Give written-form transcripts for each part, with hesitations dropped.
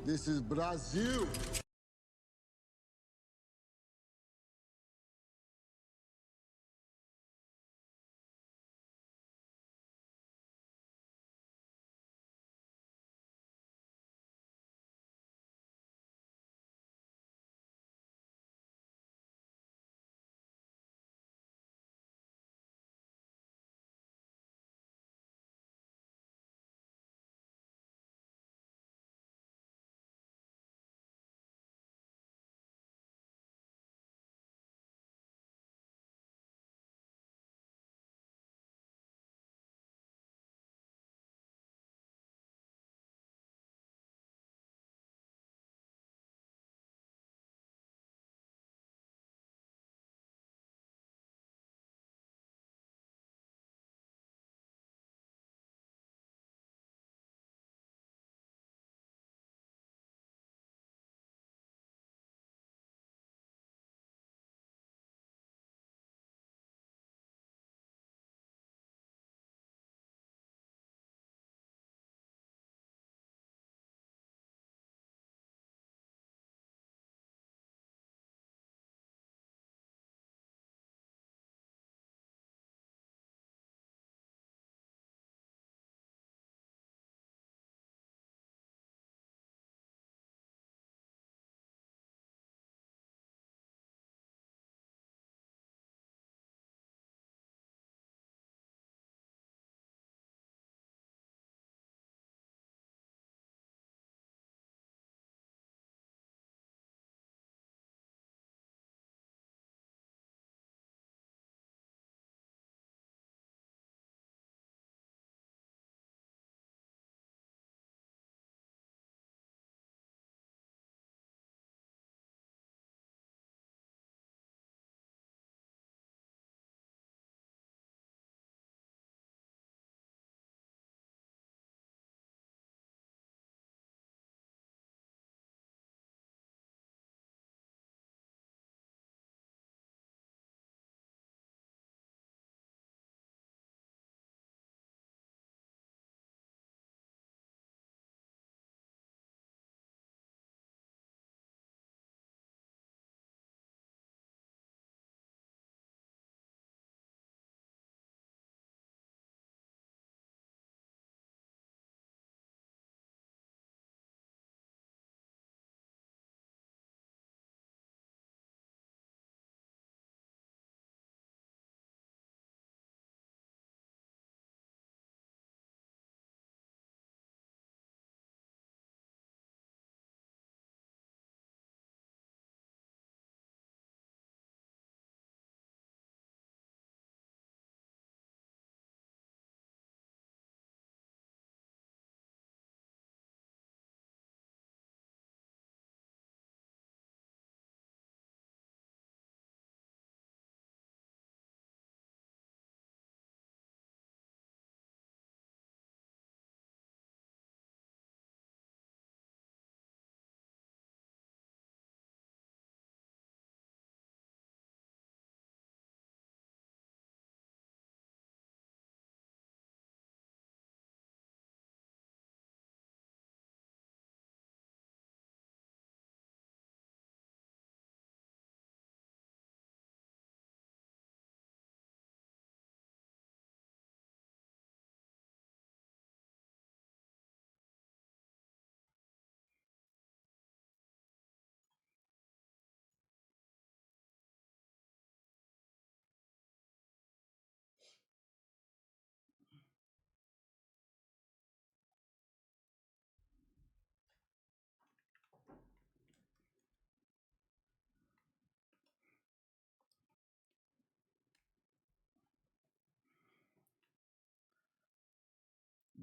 This is Brazil.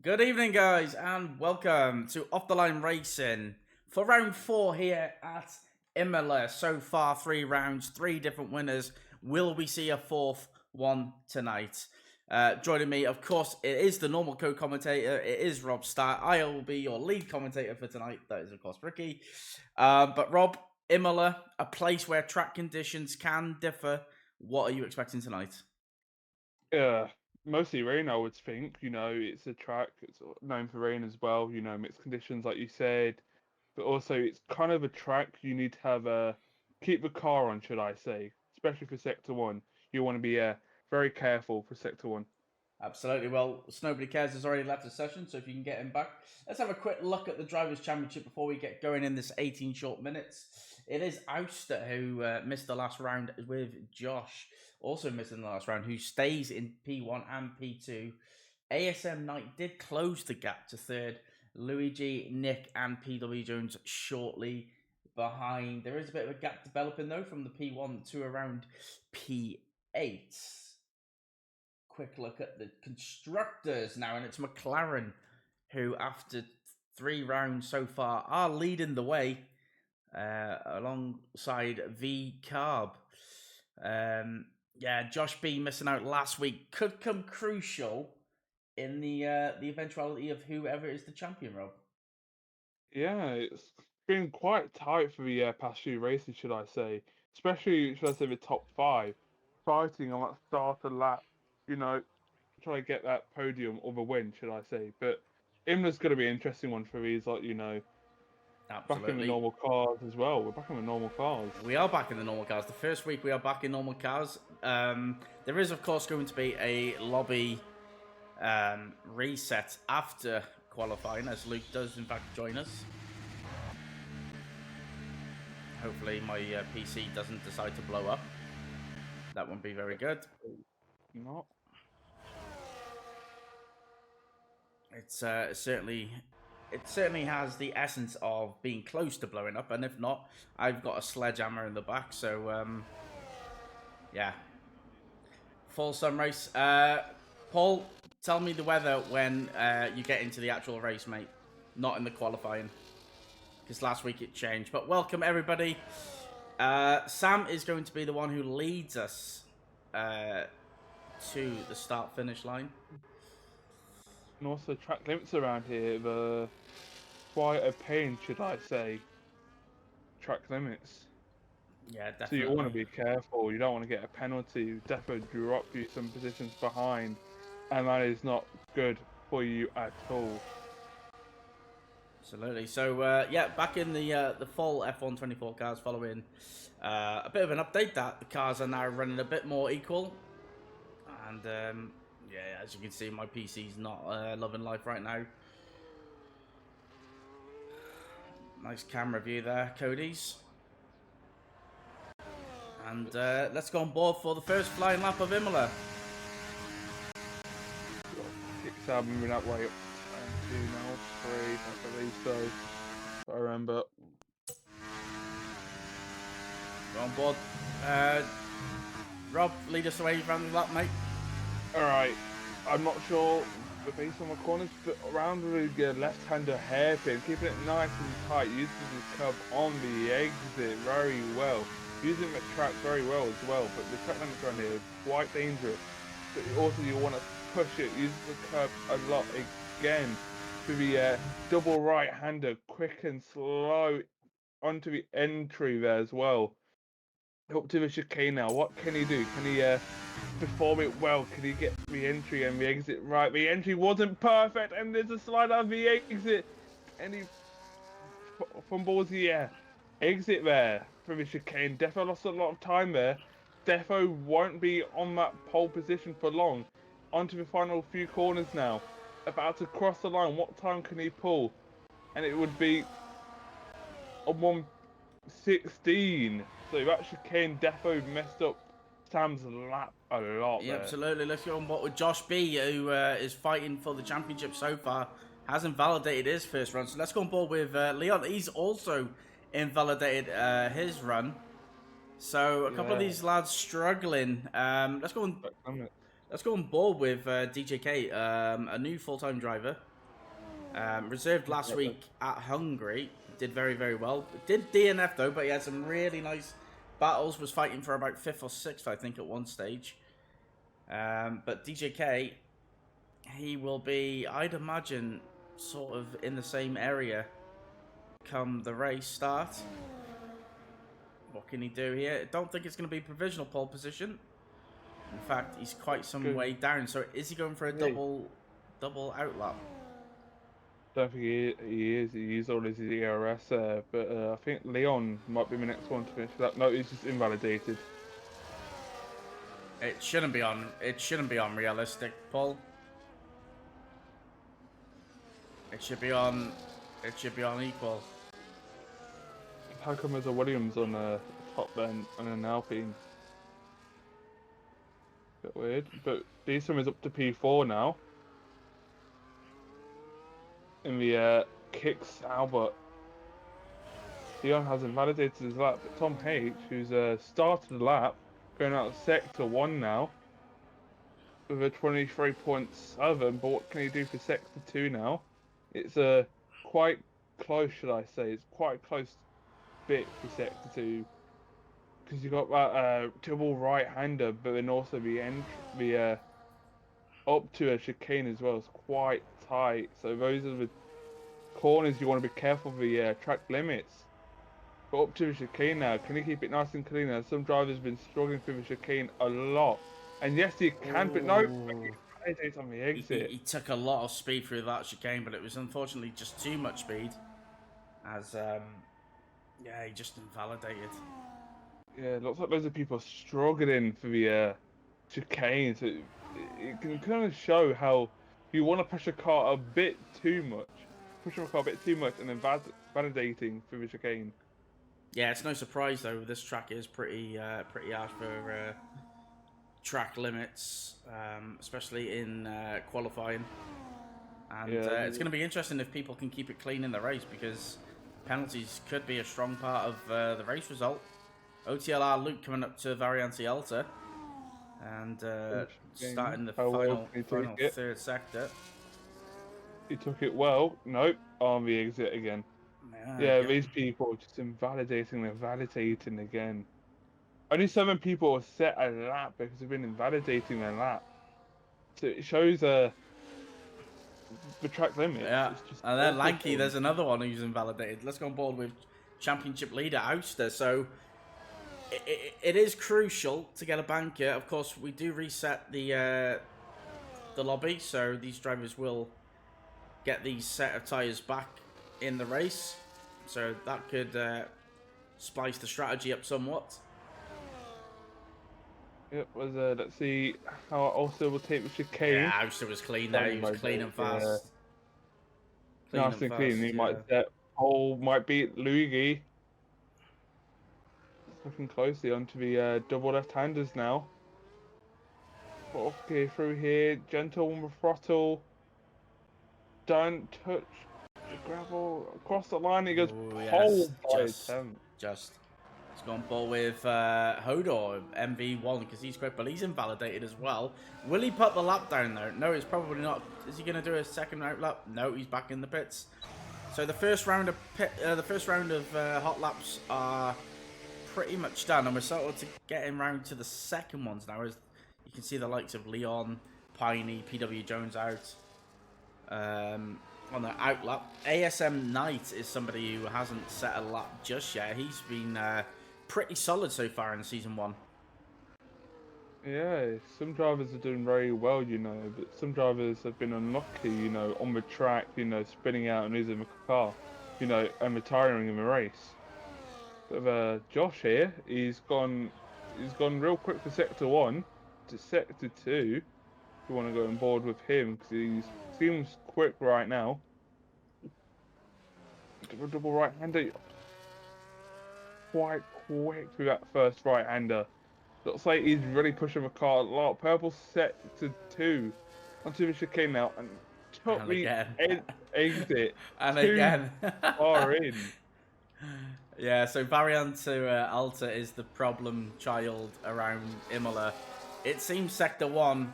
Good evening, guys, and welcome to Off the Line Racing for round 4 here at Imola. So far, 3 rounds, 3 different winners. Will we see a fourth one tonight? Joining me, of course, it is the normal co-commentator. It is Rob Starr. I will be your lead commentator for tonight. That is, of course, Ricky. But Rob, Imola, a place where track conditions can differ. What are you expecting tonight? Yeah, mostly rain, I would think. It's a track, it's known for rain as well, mixed conditions, like you said. but also it's kind of a track you need to have keep the car on, should I say, especially for Sector 1. You want to be very careful for Sector 1. Absolutely. Well, Nobody Cares has already left the session, so if you can get him back. Let's have a quick look at the Drivers' Championship before we get going in this 18 short minutes. It is Auster who missed the last round with Josh, also missing the last round, who stays in P1 and P2. ASM Knight did close the gap to third. Luigi, Nick, and PW Jones shortly behind. There is a bit of a gap developing, though, from the P1 to around P8. Quick look at the constructors now, and it's McLaren who, after 3 rounds so far, are leading the way alongside V Carb. Josh B missing out last week could come crucial in the eventuality of whoever is the champion, Rob. Yeah, it's been quite tight for the past few races, should I say. Especially, should I say, the top 5. Fighting on that starter lap, try to get that podium or the win, should I say. But Imola's going to be an interesting one for these, back in the Absolutely. normal cars as well. We're back in the normal cars. We are back in the normal cars. The first week we are back in normal cars. There is, of course, going to be a lobby reset after qualifying, as Luke does, in fact, join us. Hopefully my PC doesn't decide to blow up. That wouldn't be very good. Not. It certainly has the essence of being close to blowing up, and if not, I've got a sledgehammer in the back. So yeah, full sun race. Paul, tell me the weather when you get into the actual race, mate. Not in the qualifying, because last week it changed. But welcome everybody. Sam is going to be the one who leads us to the start-finish line. And also track limits around here, quite a pain, should I say. Track limits. Yeah, definitely. So you want to be careful. You don't want to get a penalty. Defo drop you some positions behind, and that is not good for you at all. Absolutely. So back in the full F1 24 cars, following a bit of an update that the cars are now running a bit more equal, and as you can see, my PC's not loving life right now. Nice camera view there, Cody's. And let's go on board for the first flying lap of Imola. 6 are moving that way up. 2 now, 3, I believe so. I remember. Go on board. Rob, lead us away around the lap, mate. Alright, I'm not sure, but based on my corners, but around the left-hander hairpin, keeping it nice and tight, using the curb on the exit very well. Using the track very well as well, but the track limits around here are quite dangerous. But also you want to push it, use the curb a lot again to the double right-hander, quick and slow onto the entry there as well. Up to the chicane now. What can he do? Can he perform it well? Can he get the entry and the exit right? The entry wasn't perfect, and there's a slide on the exit, and he fumbles the exit there from the chicane. Defo lost a lot of time there. Defo won't be on that pole position for long. Onto the final few corners now. About to cross the line. What time can he pull? And it would be a 1:16. So that chicane defo messed up Sam's lap a lot. Yeah, there. absolutely. Let's go on board with Josh B, who is fighting for the championship so far. Hasn't validated his first run. So let's go on board with Leon. He's also invalidated his run. So a couple of these lads struggling. Let's go on board with DJK, a new full-time driver. Reserved last week at Hungary. Did very, very well. Did DNF though, but he had some really nice battles. Was fighting for about 5th or 6th, I think, at one stage. But DJK, he will be, I'd imagine, sort of in the same area come the race start. What can he do here? Don't think it's going to be provisional pole position. In fact, he's quite some way down. So is he going for a double outlap? don't think he is. He used all his ERS there, but I think Leon might be the next one to finish that. No, he's just invalidated. It shouldn't be on. It shouldn't be on realistic, Paul. It should be on. It should be on equal. How come there's a Williams on top then and an Alpine? Bit weird. But Diesel is up to P4 now. In the kicks Albert. Leon has invalidated his lap, but Tom H, who's started the lap, going out of sector 1 now with a 23.7. But what can he do for sector 2 now? It's quite close, should I say? It's quite a close bit for sector 2 because you got that double right-hander, but then also the up to a chicane as well is quite tight. So those are the corners you want to be careful of the track limits. But up to the chicane now, can he keep it nice and clean? Now, some drivers have been struggling through the chicane a lot. And yes, he can, but no, he's on the exit. He took a lot of speed through that chicane, but it was unfortunately just too much speed. As yeah, he just invalidated. Yeah, looks like loads of people struggling for the chicane. So it can kind of show how you want to push a car a bit too much, pushing a car a bit too much, and then validating through the chicane. Yeah, it's no surprise though. This track is pretty harsh for track limits, especially in qualifying. And Yeah, it's going to be interesting if people can keep it clean in the race, because penalties could be a strong part of the race result. OTLR Luke coming up to Variante Alta and starting the final third sector. He took it well. Nope, on the exit again. Yeah, these people just invalidating and validating again. Only 7 people set a lap because they've been invalidating their lap. So it shows the track limit. Yeah, and then Lanky, there's another one who's invalidated. Let's go on board with championship leader Ouster. So it is crucial to get a banker. Of course, we do reset the lobby, so these drivers will get these set of tyres back in the race. So that could spice the strategy up somewhat. It was let's see how Ulster will take the chicane. Yeah, Ouster was clean there. He was clean and fast. Yeah. Nice and clean. He might set Paul, might beat Luigi. Looking closely onto the double left-handers now. Okay, through here, gentle on the throttle. Don't touch the gravel across the line. He goes pole by attempt. He's gone ball with Hodor MV1 because he's quick, but he's invalidated as well. Will he put the lap down though? No, he's probably not. Is he going to do a second out lap? No, he's back in the pits. So the first round of hot laps are pretty much done, and we're starting to getting round to the second ones now. As you can see, the likes of Leon, Piney, PW Jones out on the out lap. ASM Knight is somebody who hasn't set a lap just yet. He's been pretty solid so far in season 1. Yeah, some drivers are doing very well, you know, but some drivers have been unlucky, you know, on the track, you know, spinning out and losing the car, you know, and retiring in the race. But Josh here, he's gone real quick for sector 1 to sector 2. If you want to go on board with him, because he seems quick right now. Double right-hander, quite quick through that first right-hander. Looks like he's really pushing the car a lot. Purple sector 2 onto the chicane now and took the exit and again far in. Yeah, so Variante Alta is the problem child around Imola. It seems Sector 1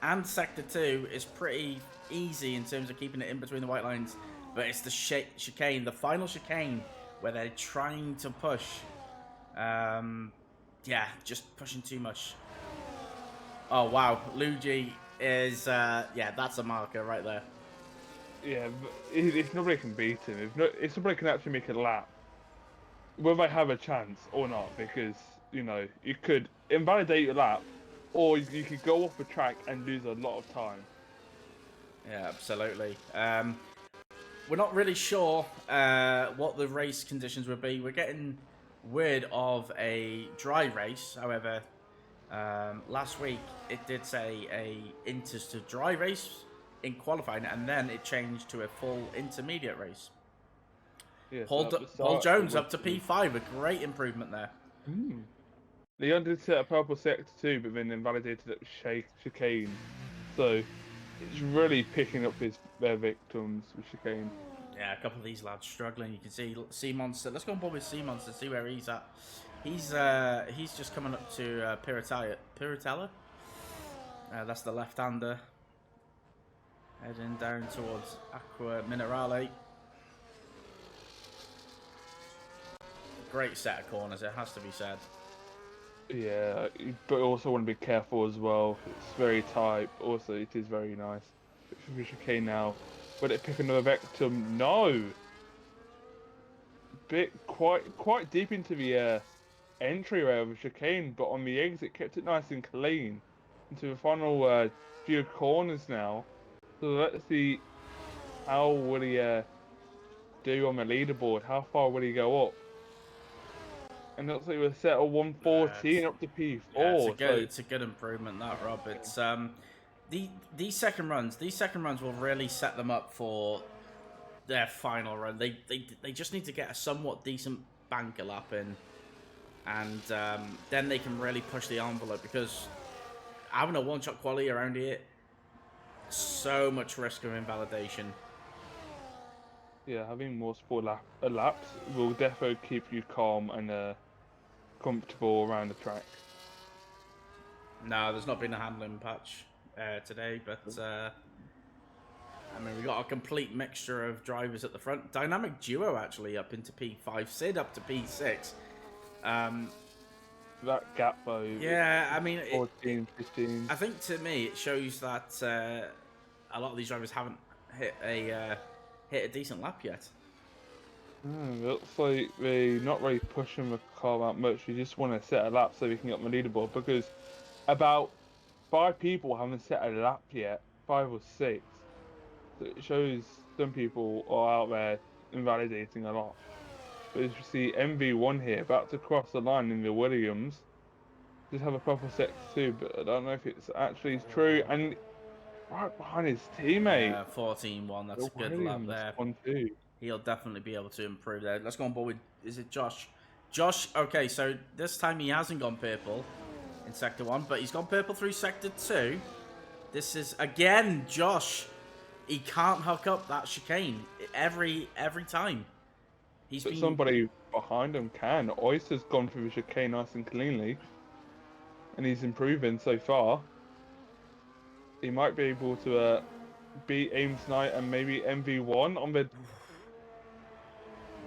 and Sector 2 is pretty easy in terms of keeping it in between the white lines, but it's the chicane, the final chicane, where they're trying to push. Yeah, just pushing too much. Oh, wow. Luigi is, yeah, that's a marker right there. Yeah, but if nobody can beat him, if somebody can actually make a lap, will they have a chance or not? Because, you know, you could invalidate your lap, or you could go off the track and lose a lot of time. Yeah, absolutely. we're not really sure what the race conditions would be. We're getting word of a dry race. However, last week it did say a inters to dry race in qualifying, and then it changed to a full intermediate race. Yeah, Paul Jones up to P5, a great improvement there. Leon did set a purple sector too, but then invalidated at chicane. So it's really picking up their victims with chicane. Yeah, a couple of these lads struggling. You can see Sea Monster. Let's go on board with Sea Monster, see where he's at. He's just coming up to Piratella. That's the left-hander. Heading down towards Aqua Minerale. Great set of corners, it has to be said. Yeah, but you also want to be careful as well. It's very tight. Also, it is very nice. For chicane now. Would it pick another victim? No! Quite deep into the entryway of the chicane, but on the exit kept it nice and clean. Into the final few corners now. So let's see how will he do on the leaderboard. How far will he go up? And it looks like we're set at 114 up to P4. Yeah, it's a good improvement, that, Rob. It's these second runs will really set them up for their final run. They just need to get a somewhat decent banker lap in, and then they can really push the envelope, because having a one-shot quality around here, so much risk of invalidation. Yeah, having multiple laps will definitely keep you calm and comfortable around the track. No, there's not been a handling patch today, but I mean, we got a complete mixture of drivers at the front. Dynamic Duo actually up into P5, Sid up to P6. That gap though. Yeah, I mean, 14, 15. I think to me it shows that a lot of these drivers haven't hit a decent lap yet. Looks like they're not really pushing the car that much. We just want to set a lap so we can get on the leaderboard, because about 5 people haven't set a lap yet, 5 or 6. So it shows some people are out there invalidating a lot. But as you see, MV1 here about to cross the line in the Williams. Just have a proper sector too, but I don't know if it's actually true. And right behind his teammate. Yeah, 14-1. That's a good lap there. 1-2. He'll definitely be able to improve there. Let's go on board with, is it Josh? Josh, okay, so this time he hasn't gone purple in Sector 1, but he's gone purple through Sector 2. This is, again, Josh. He can't hook up that chicane every time. But somebody behind him can. Oyster's gone through the chicane nice and cleanly. And he's improving so far. He might be able to beat Ames Knight and maybe MV1 on the...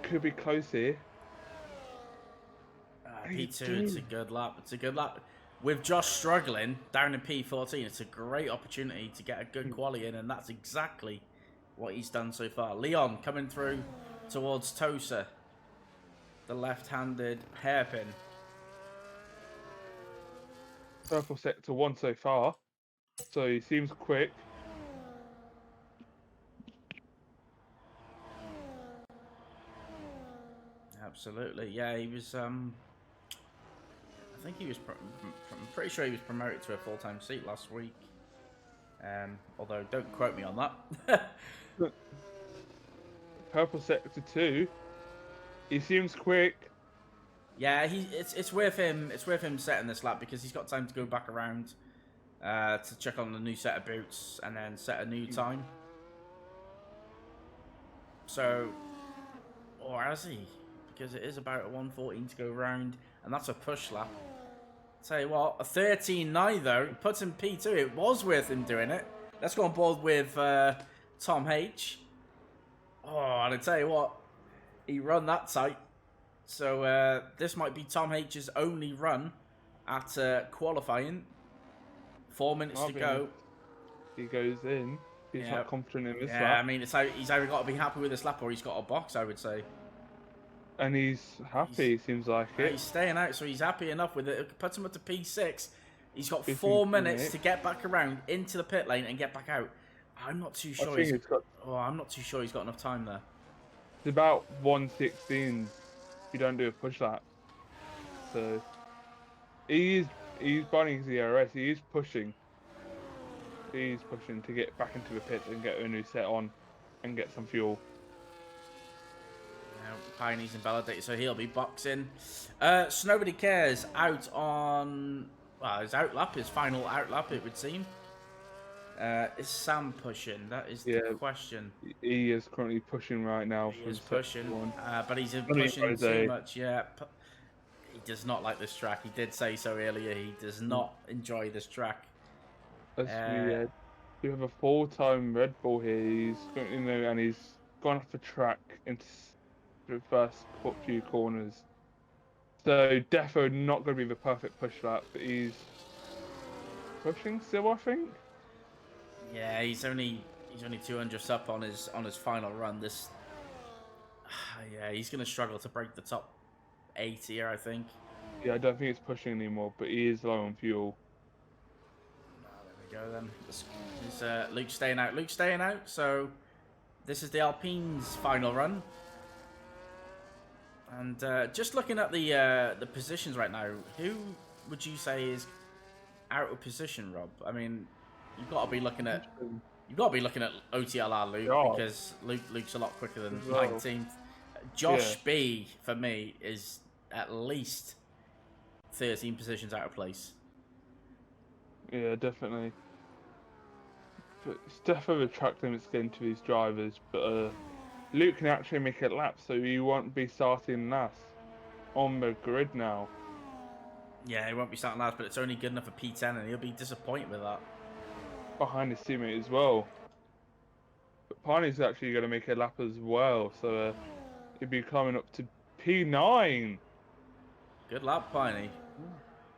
Could be close here. P2, it's a good lap. It's a good lap. With Josh struggling down in P14, it's a great opportunity to get a good quali in, and that's exactly what he's done so far. Leon coming through towards Tosa, the left-handed hairpin. Purple sector 1 so far, so he seems quick. Absolutely, yeah. He was. I think he was. I'm pretty sure he was promoted to a full-time seat last week. Although don't quote me on that. Purple sector 2. He seems quick. Yeah, it's worth him. It's worth him setting this lap, because he's got time to go back around to check on the new set of boots and then set a new time. So, or has he? Because it is about a 1:14 to go round, and that's a push lap. Tell you what, a 13.9 though puts him P2. It was worth him doing it. Let's go on board with Tom H. Oh, and I tell you what, he run that tight. So this might be Tom H's only run at qualifying. 4 minutes to go. He goes in. He's not confident in this lap. Yeah, I mean, he's either got to be happy with this lap or he's got a box, I would say. And he's happy, seems like it. He's staying out, so he's happy enough with it. It puts him up to P6. He's got 4 minutes to get back around into the pit lane and get back out. I'm not too I sure. think it's got I'm not too sure he's got enough time there. it's about 116 if you don't do a push lap. So he's binding his ERS. He's pushing. He's pushing to get back into the pit and get a new set on and get some fuel. Piney's invalidated, so he'll be boxing. Nobody cares. Out on his outlap, his final outlap, it would seem. Is Sam pushing? That is the question. He is currently pushing right now. He for is pushing, but he's I mean, pushing too much. Yeah, he does not like this track. He did say so earlier. He does not enjoy this track. We have a full-time Red Bull here. He's and he's gone off the track into the first few corners. So defo not going to be the perfect push lap, but he's pushing still, I think. Yeah, he's only 200 up on his final run. This, yeah, he's going to struggle to break the top 8 here, I think. Yeah, I don't think it's pushing anymore, but he is low on fuel. There we go then. Is Luke staying out? Luke's staying out. So this is the Alpine's final run. And just looking at the positions right now, who would you say is out of position, Rob? I mean, you've got to be looking at OTLR Luke, because Luke's a lot quicker than 19th. Josh B for me is at least 13 positions out of place. Yeah, definitely. But it's definitely the track limits getting to these drivers, but Luke can actually make a lap, so he won't be starting last on the grid now. Yeah, he won't be starting last, but it's only good enough for P10, and he'll be disappointed with that. Behind his teammate as well. But Piney's actually going to make a lap as well, so he'll be climbing up to P9. Good lap, Piney.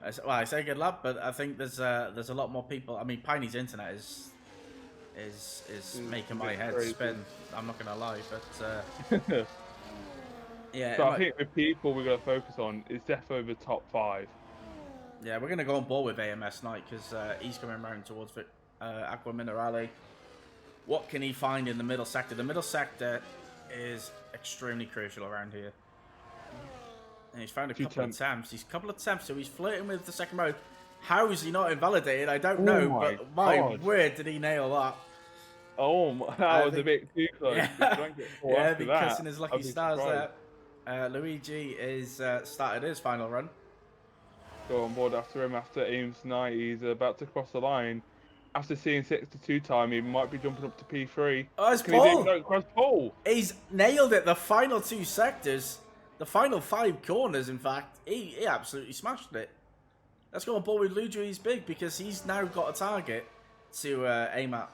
Well, I say good lap, but I think there's a lot more people. I mean, Piney's internet is making my head spin. I'm not gonna lie, but yeah. So I think the people we're gonna focus on is definitely the top 5. Yeah, we're gonna go on board with AMS Knight because he's coming around towards Aqua Minerale. What can he find in the middle sector? The middle sector is extremely crucial around here. And he's found a couple of attempts. So he's flirting with the second mode. How is he not invalidated? I don't know, but my word, did he nail that? Oh, that was a bit too close. Yeah, be kissing his lucky stars there. Luigi is started his final run. Go on board after him after Ames Knight. He's about to cross the line. After seeing 6:2 time, he might be jumping up to P3. Oh, it's Paul! He's nailed it. The final 2 sectors. The final 5 corners, in fact, he absolutely smashed it. Let's go on board with Luigi's big because he's now got a target to aim at.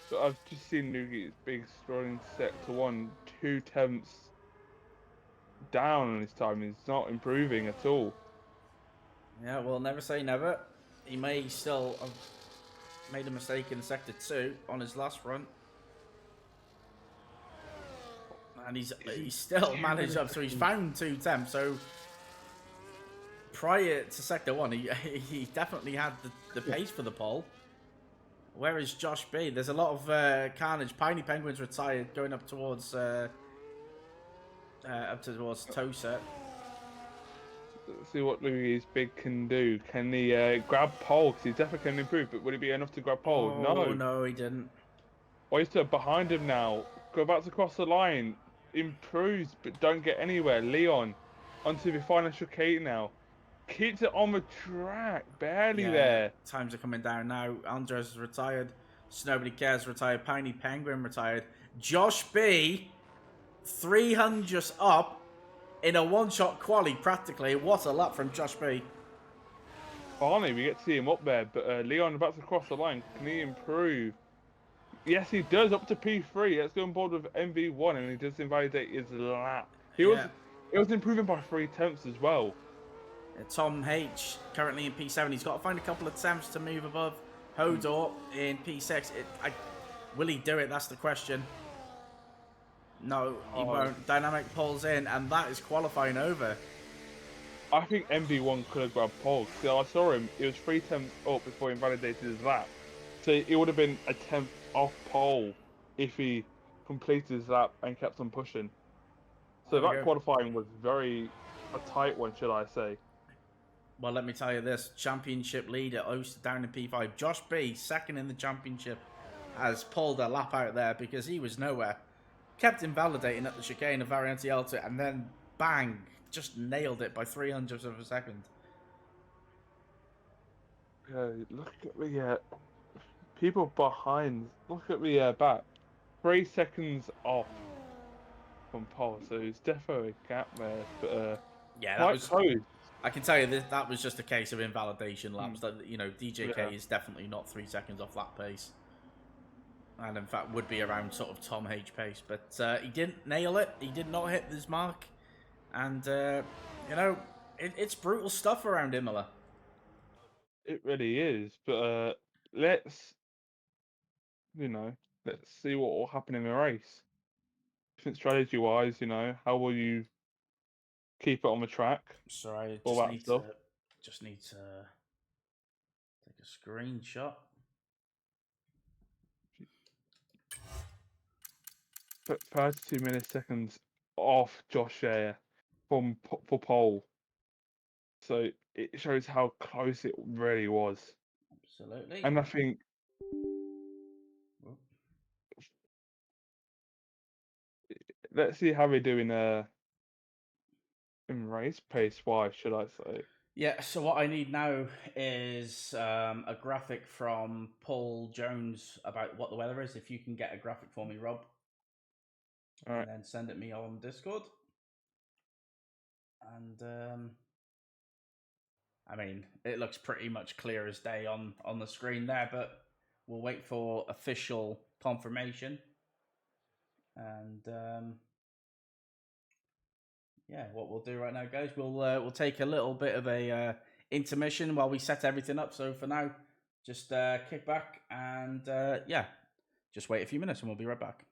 So I've just seen Luigi's big strolling sector 1, 2 attempts down on his time. He's not improving at all. Yeah, well, never say never. He may still have made a mistake in sector 2 on his last run. And he's still managed up, so he's found 2 attempts. So prior to sector 1, he definitely had the pace for the pole. Where is Josh B? There's a lot of carnage. Piney Penguin's retired, going up towards Tosa. Let's see what Louis Big can do. Can he grab pole? Because he definitely can improve, but would it be enough to grab pole? Oh, no, he didn't. Well, he's behind him now. Go about to cross the line. Improves, but don't get anywhere. Leon onto the final chicane now. Keeps it on the track. Barely there. Times are coming down now. Andres is retired. Nobody cares retired. Piney Penguin retired. Josh B, 300 up in a one-shot quali practically. What a lap from Josh B. Finally, we get to see him up there, but Leon about to cross the line. Can he improve? Yes, he does, up to P3. Let's go on board with MV1, and he does invalidate his lap. He was improving by 3 attempts as well. Tom H, currently in P7. He's got to find a couple of attempts to move above Hodor in P6. Will he do it? That's the question. No, he won't. Dynamic pulls in, and that is qualifying over. I think MV1 could have grabbed pole. See, I saw him. It was 3 tenths up before he invalidated his lap. So it would have been a tenth off pole if he completed his lap and kept on pushing. So There we that go. qualifying was very a tight one, should I say? Well, let me tell you this: championship leader Oster down in P5. Josh B, second in the championship, has pulled a lap out there because he was nowhere. Kept invalidating at the chicane of Variante Alta, and then bang, just nailed it by 300ths of a second. Look at the people behind. Look at the back. 3 seconds off from pole, so it's definitely a gap there, but Yeah, that quite was. close. I can tell you that was just a case of invalidation laps. Hmm. That DJK Yeah, is definitely not 3 seconds off that pace, and in fact would be around sort of Tom H pace. But he didn't nail it. He did not hit his mark, and you know it's brutal stuff around Imola. it really is. But let's you know, let's see what will happen in the race. Think strategy wise, how will you keep it on the track? So I All that stuff. just need to take a screenshot. But 32 milliseconds off Josh Ayer for pole. So it shows how close it really was. Absolutely. And I think let's see how we do in race pace wise, should I say? Yeah, so what I need now is a graphic from Paul Jones about what the weather is. If you can get a graphic for me, Rob, All and right. then send it me on Discord. And I mean, it looks pretty much clear as day on the screen there, but we'll wait for official confirmation. And yeah, what we'll do right now, guys, we'll take a little bit of a intermission while we set everything up. So for now, just kick back and yeah, just wait a few minutes and we'll be right back.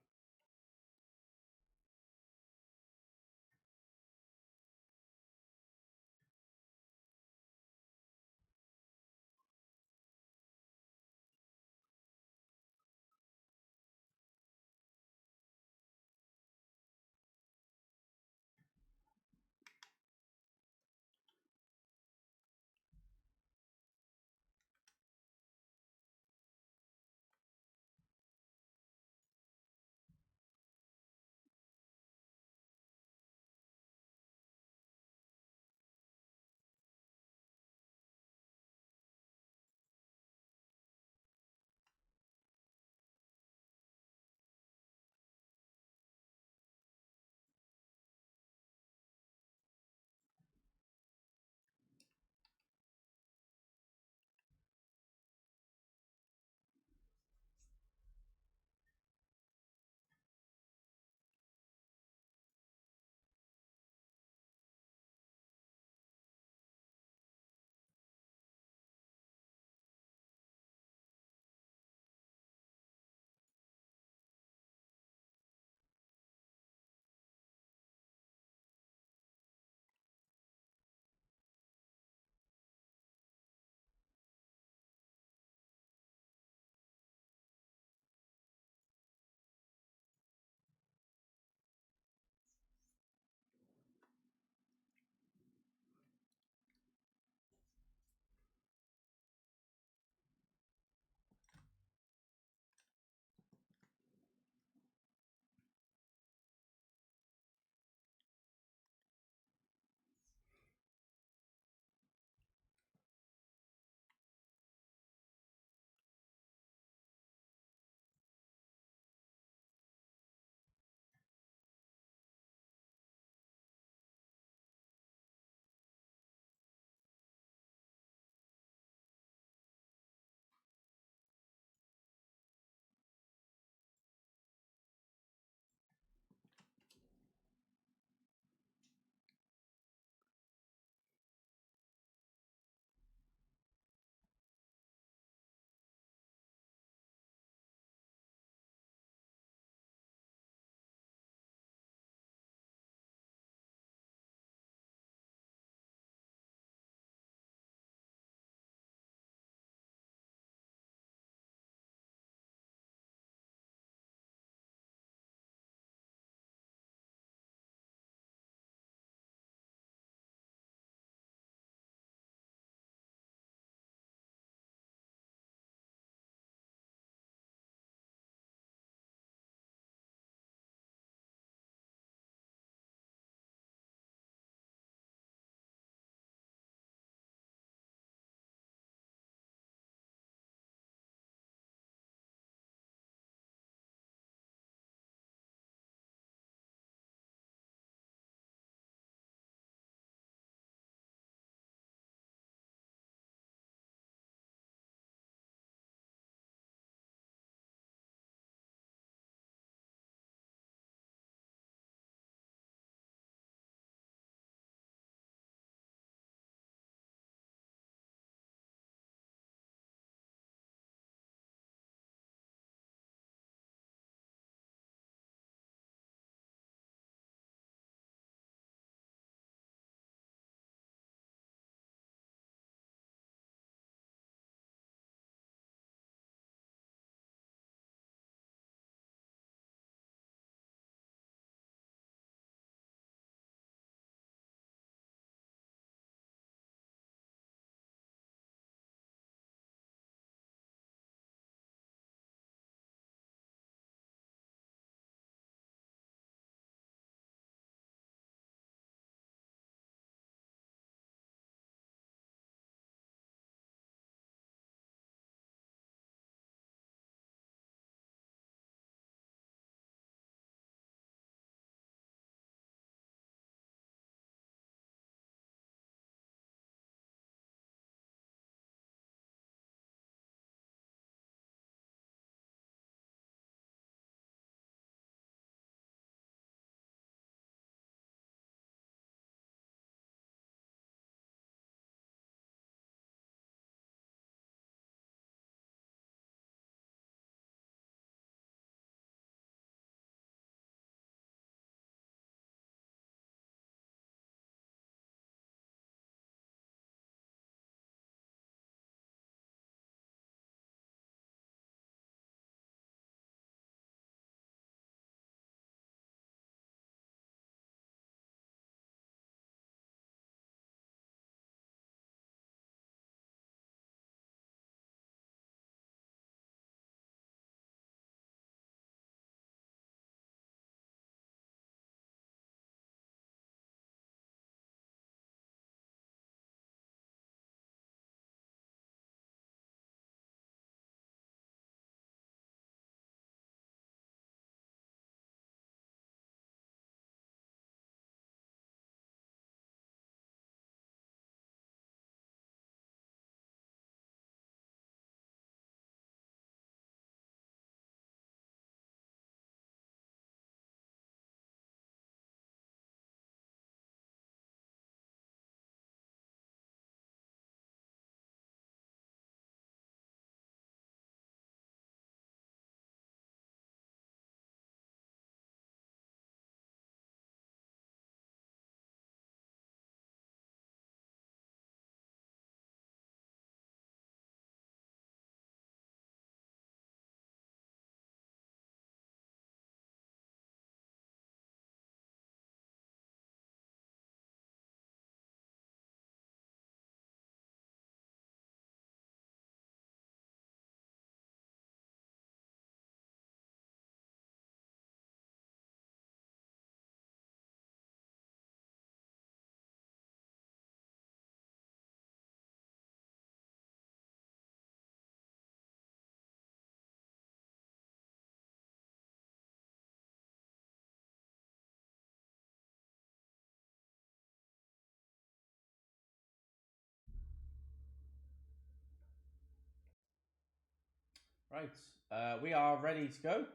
Right, we are ready to go.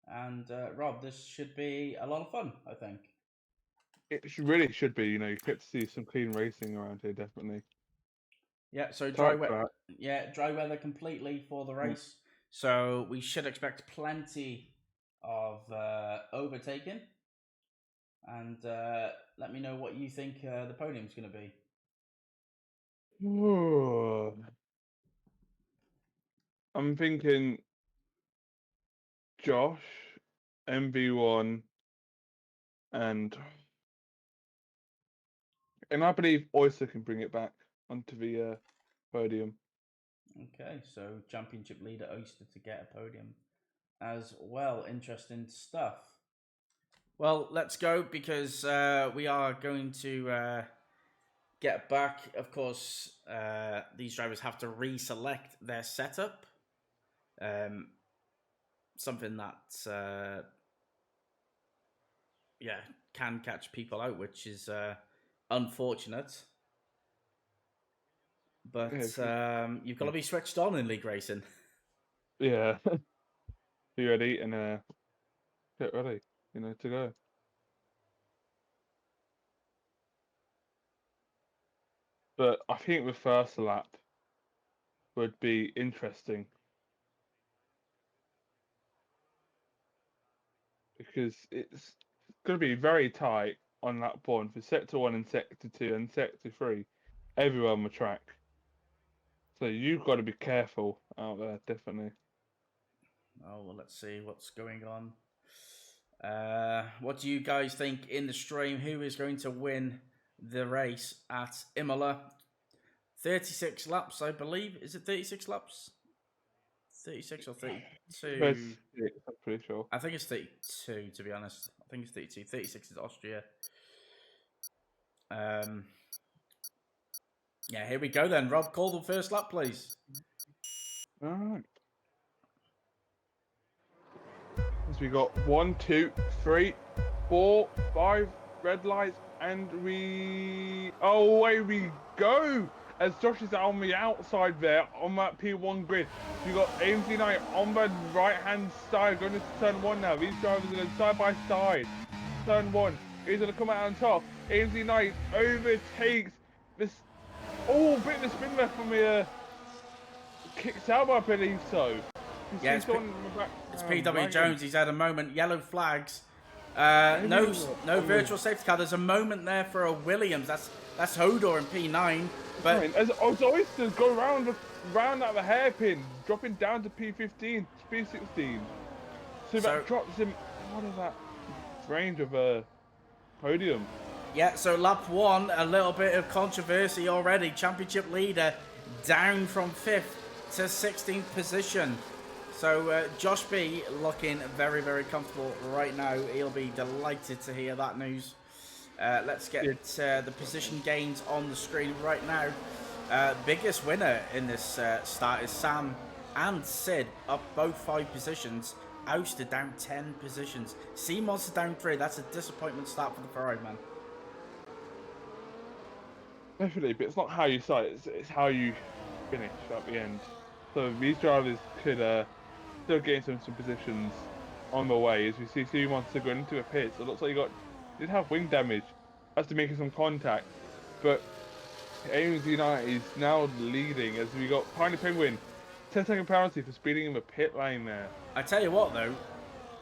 And Rob, this should be a lot of fun, I think. Really should be. You get to see some clean racing around here, definitely. Yeah, so Tight track. dry weather completely for the Mm. race. So we should expect plenty of overtaking. And let me know what you think the podium's going to be. I'm thinking Josh, MV1, and I believe Oyster can bring it back onto the podium. Okay, so championship leader Oyster to get a podium as well. Interesting stuff. Well, let's go because we are going to get back. Of course, these drivers have to reselect their setup. Something that can catch people out, which is unfortunate. But you've got to be switched on in league racing. Yeah. Be ready and get ready, to go. But I think the first lap would be interesting because it's going to be very tight on lap one for sector 1 and sector 2 and sector 3, everywhere on the track. So you've got to be careful out there, definitely. Oh, well, let's see what's going on. What do you guys think in the stream? Who is going to win the race at Imola? 36 laps, I believe. Is it 36 laps? 36 or 32? I'm pretty sure. I think it's 32, to be honest. I think it's 32. 36 is Austria. Yeah, here we go then. Rob, call the first lap, please. All right. So we got 1, 2, 3, 4, 5 red lights, and away we go! As Josh is on the outside there on that P1 grid. We got AMC Knight on the right hand side going into turn 1 now. These drivers are going side by side. Turn 1. He's going to come out on top. AMC Knight overtakes this. Oh, bit of the spin left from the kicks out, I believe so. Yeah, it's PW Jones. He's had a moment. Yellow flags. No virtual safety car. There's a moment there for a Williams. That's Hodor in P9. But as Oysters go round at the hairpin, dropping down to P15, P16. So that drops him out of that range of a podium. Yeah, so lap 1, a little bit of controversy already. Championship leader down from 5th to 16th position. So Josh B looking very, very comfortable right now. He'll be delighted to hear that news. Let's get the position gains on the screen right now. Biggest winner in this start is Sam and Sid, up both 5 positions. Ouster down 10 positions. Sea Monster down 3. That's a disappointment start for the Ferrari, man. Definitely, but it's not how you start, it's how you finish at the end. So these drivers could still gain some positions on the way. As we see Sea Monster going into a pit, so it looks like did have wing damage after making some contact. But AMZ United is now leading as we got Piney Penguin 10-second penalty for speeding in the pit lane there. I tell you what though,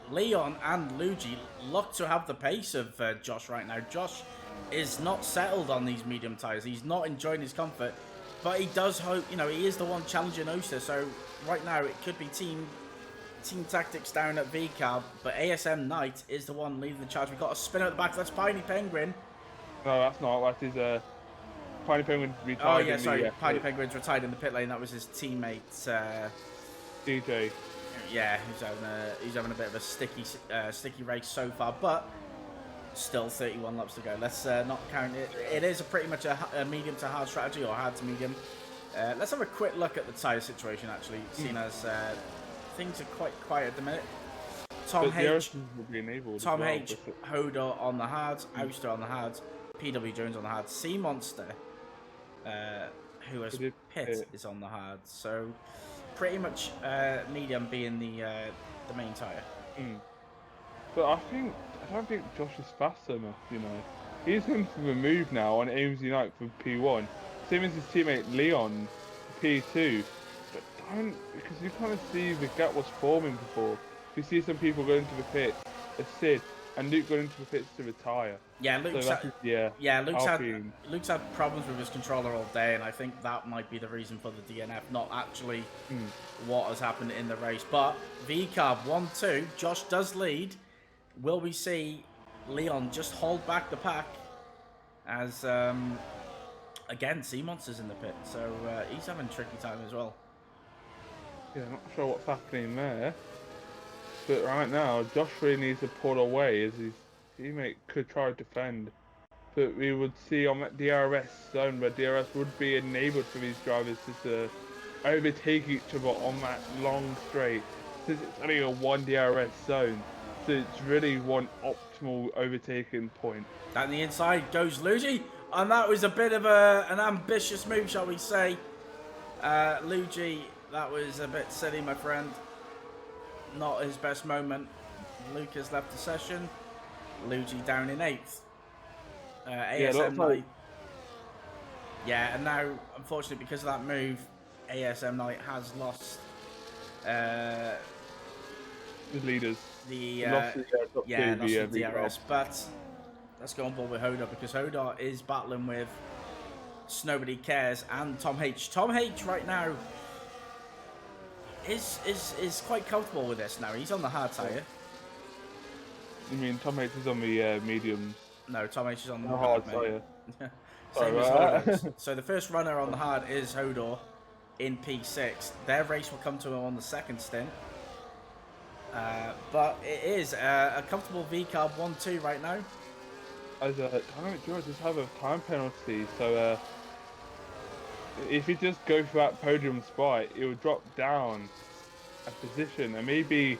Leon and Luigi look to have the pace of Josh right now. Josh is not settled on these medium tyres. He's not enjoying his comfort, but he does hope, he is the one challenging Oster. So right now it could be team tactics down at VCAB, but ASM Knight is the one leading the charge. We've got a spinner at the back. That's Piney Penguin. No, that's not. That is Piney Penguin retired. Oh yeah, sorry. Piney Penguin's retired in the pit lane. That was his teammate DJ. Yeah, he's having a bit of a sticky race so far, but still 31 laps to go. Let's not count it. It is pretty much a medium to hard strategy, or hard to medium. Let's have a quick look at the tyre situation, actually, seeing as things are quite quiet at the minute. Tom H, Hodor on the hards, Ouster on the hards, PW Jones on the hards, Sea Monster, who has pit, is on the hards. So pretty much medium being the main tire. But I don't think Josh is fast enough. He's going for the move now on Ames Unite for P1, same as his teammate Leon for P2. But don't, because you kind of see the gap was forming before. You see some people going to the pits, a Sid, and Luke going into the pits to retire. Yeah, Luke's had problems with his controller all day, and I think that might be the reason for the DNF, not actually what has happened in the race. But VCARB 1-2, Josh does lead. Will we see Leon just hold back the pack as, again, Sea Monster's in the pit, so he's having a tricky time as well. Yeah, not sure what's happening there. But right now, Josh really needs to pull away as his teammate could try to defend. But we would see on that DRS zone where DRS would be enabled for these drivers to overtake each other on that long straight. Since it's only a 1 DRS zone, so it's really one optimal overtaking point. Down the inside goes Luigi, and that was a bit of an ambitious move, shall we say. Luigi, that was a bit silly, my friend. Not his best moment. Luke has left the session. Luigi down in 8th. ASM Knight. Yeah, and now, unfortunately, because of that move, ASM Knight has lost The leaders. lost the DRS. But let's go on board with Hodor, because Hodor is battling with Nobody Cares and Tom H. Tom H right now is quite comfortable with this now. He's on the hard tire. You mean Tom H is on the mediums? No, Tom H is on the hard tire. Same as Hodor. So the first runner on the hard is Hodor in P6. Their race will come to him on the second stint. But it is a comfortable VCARB 1-2 right now. As Dynamic George just have a time penalty, so if you just go for that podium spot, it will drop down a position, and maybe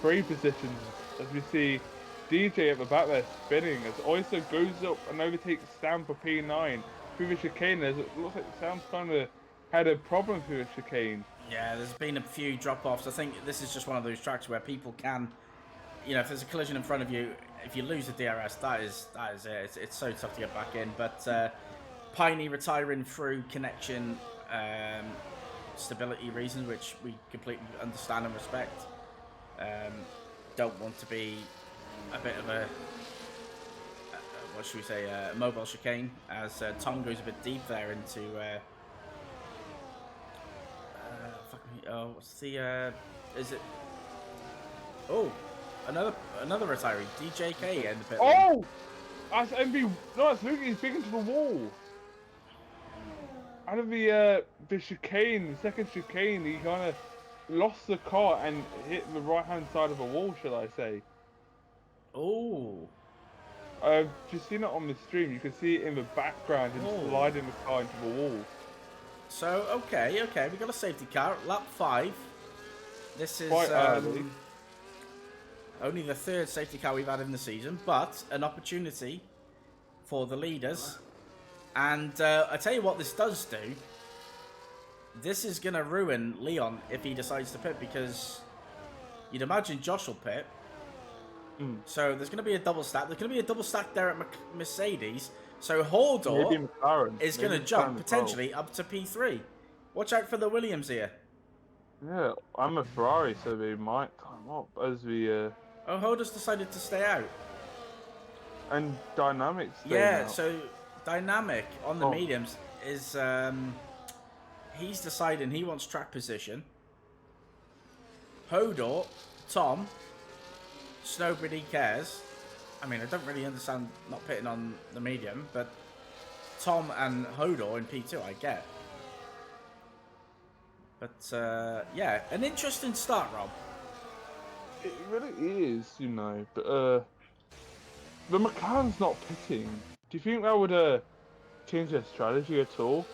3 positions, as we see DJ at the back there spinning, as Oyster goes up and overtakes Sam for P9 through the chicane. It looks like Sam's kind of had a problem through the chicane. Yeah, there's been a few drop-offs. I think this is just one of those tracks where people can, if there's a collision in front of you, if you lose the DRS, that is it. It's so tough to get back in. But Piney retiring through connection stability reasons, which we completely understand and respect. Don't want to be a bit of a what should we say, a mobile chicane, as Tom goes a bit deep there into what's the is it? Oh, another retiree, DJK in the pit lane. Oh, that's MB. No, that's Luke. He's big into the wall. Out of the chicane, the second chicane, he kind of lost the car and hit the right-hand side of a wall, shall I say? Oh. I've just seen it on the stream. You can see it in the background and sliding the car into the wall. So okay, we got a safety car, lap 5. This is only the 3rd safety car we've had in the season, but an opportunity for the leaders. And I tell you what this does do. This is going to ruin Leon if he decides to pit, because you'd imagine Josh will pit. So there's going to be a double stack. There's going to be a double stack there at Mercedes. So Hodor is going to jump potentially up to P3. Watch out for the Williams here. Yeah, I'm a Ferrari, so they might come up as we... Oh, Hodor's decided to stay out. And Dynamic's yeah, out. So Dynamic on the mediums is... he's deciding he wants track position. Hodor, Tom, Snowbody Cares. I mean, I don't really understand not pitting on the medium, but Tom and Hodor in P2 I get. But yeah, an interesting start, Rob. It really is, but the McLaren's not pitting. Do you think that would change their strategy at all?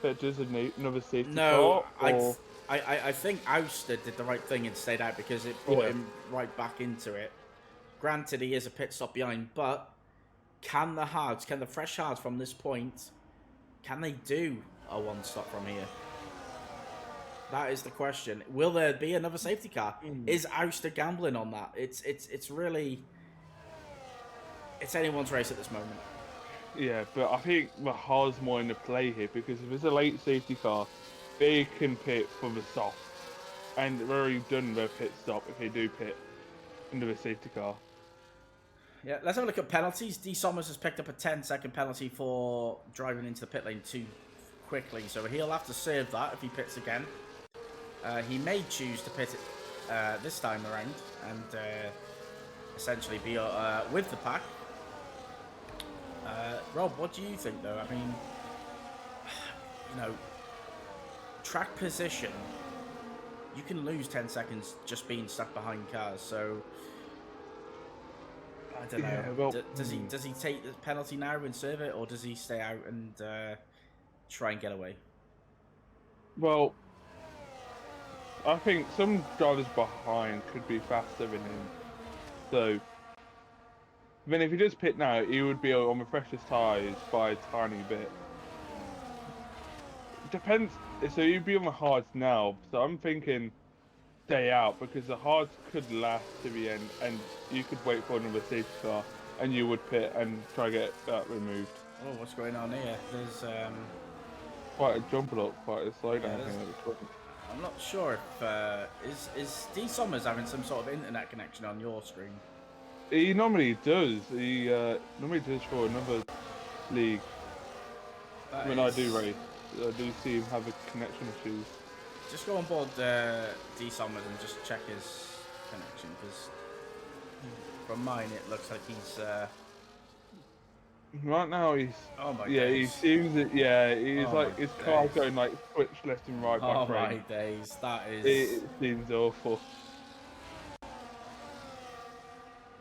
That does another safety car? No, I think Ouster did the right thing and stayed out, because it brought him right back into it. Granted, he is a pit stop behind, but can the fresh hards from this point, can they do a one stop from here? That is the question. Will there be another safety car? Mm. Is Auster gambling on that? It's really it's anyone's race at this moment. Yeah, but I think the hard's more in the play here because if it's a late safety car, they can pit for the soft, and they've already done their pit stop if they do pit into the safety car. Yeah, let's have a look at penalties. D. Somers has picked up a 10-second penalty for driving into the pit lane too quickly, so he'll have to serve that if he pits again. He may choose to pit it this time around and essentially be with the pack. Rob, what do you think, though? I mean, you know, track position, you can lose 10 seconds just being stuck behind cars, so I don't know. Yeah, well, Does he take the penalty now and serve it, or does he stay out and try and get away? Well, I think some drivers behind could be faster than him. So, I mean, if he does pit now, he would be on the freshest tyres by a tiny bit. Depends. So you'd be on the hards now. So I'm thinking stay out because the hards could last to the end, and you could wait for another safety car, and you would pit and try to get that removed. Oh, what's going on here? There's Quite a jump up, quite a slowdown Yeah, thing at the front. I'm not sure if is D. Somers having some sort of internet connection on your screen. He normally does. He normally does for another league. When I do race, I do see him have a connection issues. Just go on board D. Somers and just check his connection, because from mine it looks like he's. Right now he's. Oh my days. He seems that. Yeah, he's like his car's going like switch left and right by frame. Oh my days, that is. It seems awful.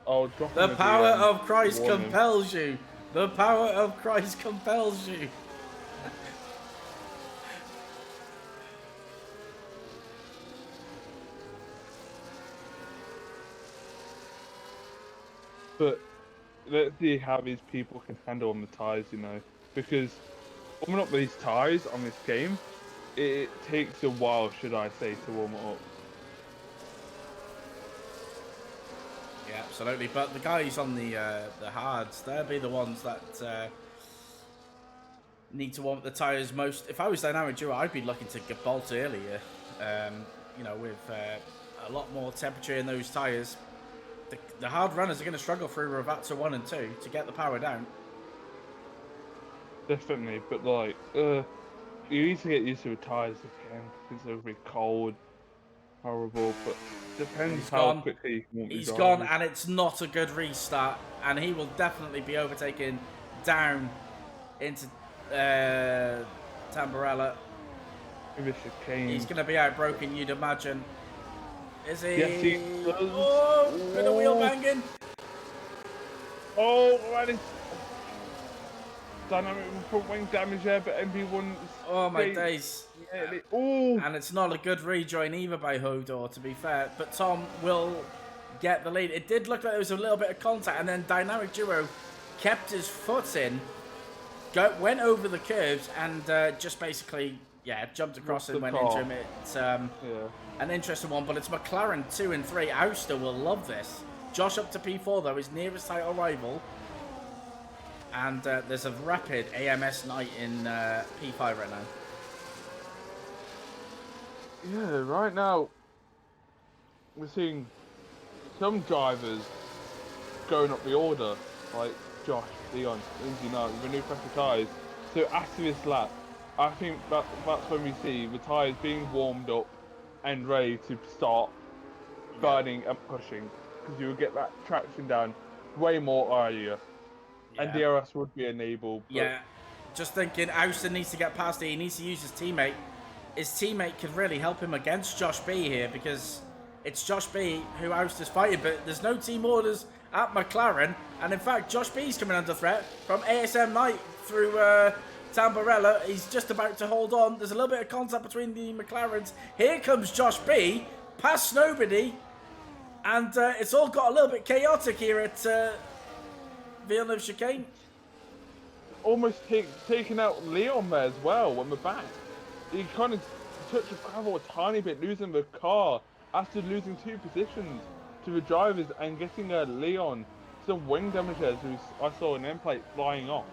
Oh, the power of Christ compels you. The power of Christ compels you. But let's see how these people can handle on the tyres, you know, because warming up these tyres on this game, it takes a while, should I say, to warm it up. Yeah, absolutely. But the guys on the hards, they'll be the ones that need to warm up the tyres most. If I was Dynamic Duo, I'd be looking to get bolt earlier. You know, with a lot more temperature in those tyres. The hard runners are going to struggle through Ravazza 1 and 2 to get the power down. Definitely, but like, you need to get used to the tyres again because they'll be cold, horrible, but depends how quickly you can want He's gone, and it's not a good restart, and he will definitely be overtaken down into Tamburello. He's going to be outbroken, you'd imagine. Is he? Yes, he does. Oh, bit of wheel banging. Oh, that is dynamic front wing damage there, but MP1. Oh my days. Oh. And it's not a good rejoin either by Hodor, to be fair. But Tom will get the lead. It did look like there was a little bit of contact, and then Dynamic Duo kept his foot in, went over the curves, and just basically, jumped across and went into him. It's an interesting one, but it's McLaren 2 and 3. Auster will love this. Josh up to P4 though, his nearest title rival. And there's a rapid AMS night in P5 right now. Yeah, right now we're seeing some drivers going up the order, like Josh, Leon, Lindsay now, with the new pressure tyres. So after this lap, I think that's when we see the tyres being warmed up and ready to start burning and pushing, because you will get that traction down way more earlier, and DRS would be enabled. Yeah, just thinking, Auster needs to get past it. He needs to use his teammate. His teammate could really help him against Josh B here, because it's Josh B who Auster's fighting, but there's no team orders at McLaren, and in fact, Josh B's coming under threat from ASM Knight through Tamburello. He's just about to hold on. There's a little bit of contact between the McLarens. Here comes Josh B, past nobody, and it's all got a little bit chaotic here at Villeneuve Chicane. Almost taking out Leon there as well on the back. He kind of touch of gravel a tiny bit, losing the car after losing 2 positions to the drivers and getting Leon some wing damage as I saw an end plate flying off.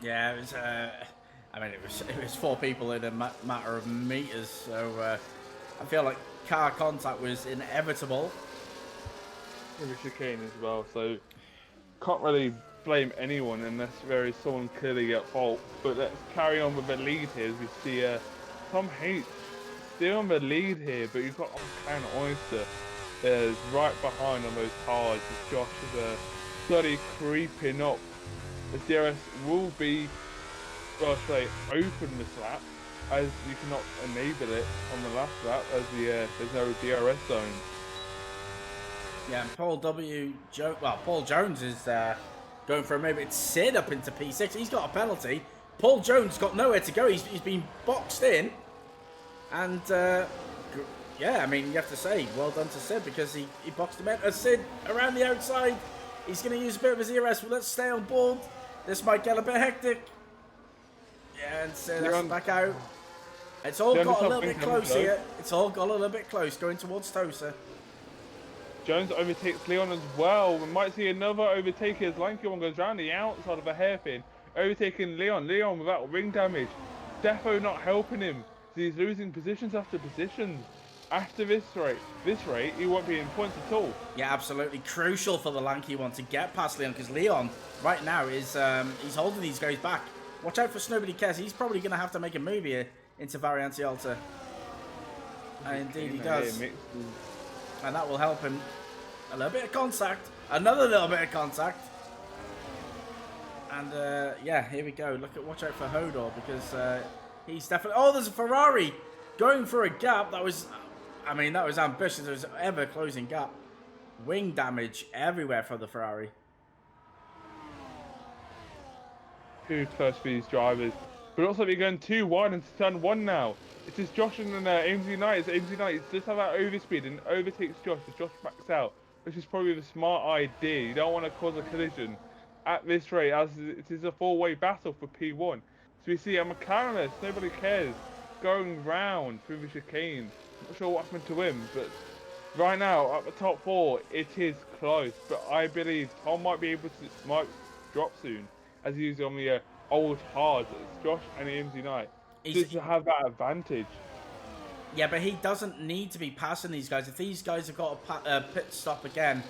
Yeah, it was. I mean, it was 4 people in a matter of meters. So I feel like car contact was inevitable. In the chicane as well, so can't really blame anyone unless there is someone clearly at fault. But let's carry on with the lead here as we see Tom H still on the lead here, but you've got Can Oyster is right behind on those cars as Josh is slowly creeping up. The DRS will be, well, say, open this lap as you cannot enable it on the last lap as there's no DRS zone. Yeah, and Paul Paul Jones is going for a maybe it's Sid up into P6. He's got a penalty. Paul Jones got nowhere to go. He's been boxed in, and yeah, I mean you have to say well done to Sid because he boxed him in. Sid around the outside. He's going to use a bit of his ERS. Well, let's stay on board. This might get a bit hectic. Yeah, and Sid has to back out. It's all got a little bit close here. It's all got a little bit close going towards Tosa. Jones overtakes Leon as well. We might see another overtake as Lanky one goes round the outside of a hairpin, overtaking Leon. Leon without ring damage. Defo not helping him. So he's losing positions after positions. After this rate, he won't be in points at all. Yeah, absolutely crucial for the Lanky one to get past Leon because Leon right now is he's holding these guys back. Watch out for Nobody Cares. He's probably going to have to make a move here into Variante Alta. And indeed he does. And that will help him. A little bit of contact. Another little bit of contact. And yeah, here we go. Watch out for Hodor because he's definitely. Oh, there's a Ferrari going for a gap. That was, I mean, that was ambitious. It was an ever closing gap. Wing damage everywhere for the Ferrari. Too close for these drivers. But also they're going too wide into turn 1 now. It is Josh and AMZ Knight. AMZ Knight just have that overspeed and overtakes Josh as Josh backs out, which is probably the smart idea. You don't want to cause a collision at this rate as it is a 4-way battle for P1. So we see a McLaren, Nobody Cares, going round through the chicane. Not sure what happened to him, but right now at the top 4 it is close. But I believe Tom might be able to drop soon as he's on the old hards. It's Josh and AMZ Knight. Just to have that advantage. Yeah, but he doesn't need to be passing these guys. If these guys have got a pit stop again,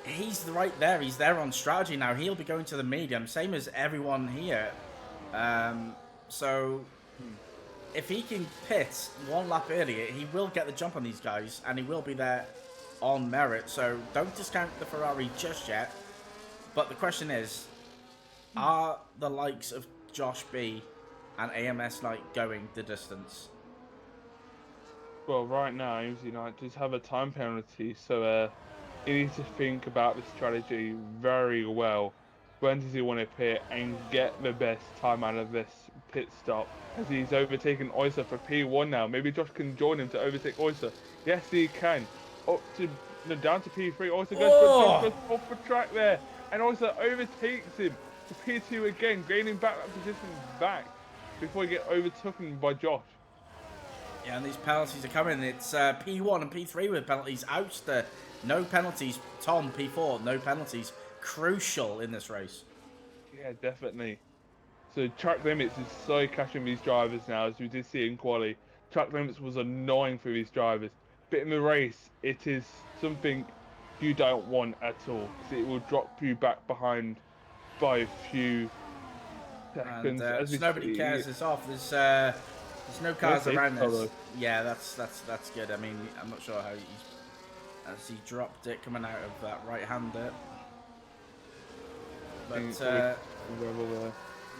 he's right there. He's there on strategy now. He'll be going to the medium, same as everyone here. So if he can pit 1 lap earlier, he will get the jump on these guys, and he will be there on merit. So don't discount the Ferrari just yet. But the question is, are the likes of Josh B and AMS Knight going the distance? Well, right now, AMZ Knight does have a time penalty, so he needs to think about the strategy very well. When does he want to pit and get the best time out of this pit stop? As he's overtaken Oyster for P1 now. Maybe Josh can join him to overtake Oyster. Yes, he can. Up to down to P3. Oyster goes off the track there, and Oyster overtakes him to P2 again, gaining back that position back before he get overtaken by Josh. Yeah, and these penalties are coming. It's P1 and P3 with penalties. Ouster, no penalties. Tom, P4, no penalties. Crucial in this race. Yeah, definitely. So track limits is so catching these drivers now, as we did see in quali. Track limits was annoying for these drivers. But in the race, it is something you don't want at all, because it will drop you back behind by a few seconds. And Nobody Cares is off. There's no cars around this. Yeah, that's good. I mean, I'm not sure how as he dropped it coming out of that right-hander. But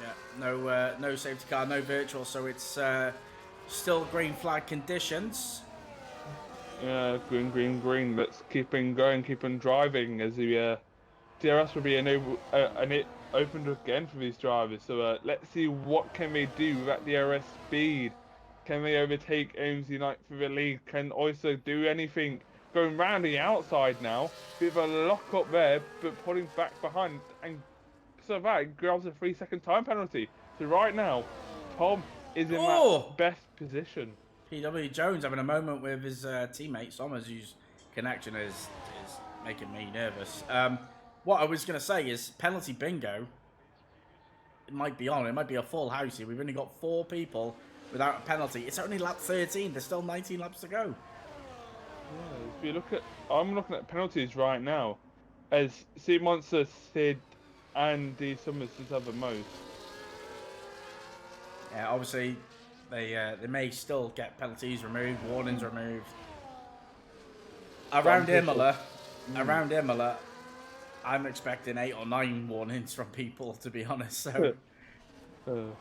yeah, no safety car, no virtual, so it's still green flag conditions. Yeah, green. Let's keep on going, keep on driving as the DRS will be opened again for these drivers. So let's see what can they do with that DRS speed. Can they overtake AMZ Knight for the lead? Can Oyster do anything? Going round the outside now. Bit of a lock up there, but pulling back behind. And so that grabs a 3-second time penalty. So right now, Tom is in that best position. PW Jones having a moment with his teammate Somers, whose connection is making me nervous. What I was going to say is penalty bingo. It might be on. It might be a full house here. We've only got 4 people without a penalty. It's only lap 13. There's still 19 laps to go. Yeah, if you look at, I'm looking at penalties right now, as Sea Monster, Sid, and the Summers just have the most. Yeah, obviously they may still get penalties removed, warnings removed. Around Imola, I'm expecting 8 or 9 warnings from people, to be honest. So I'm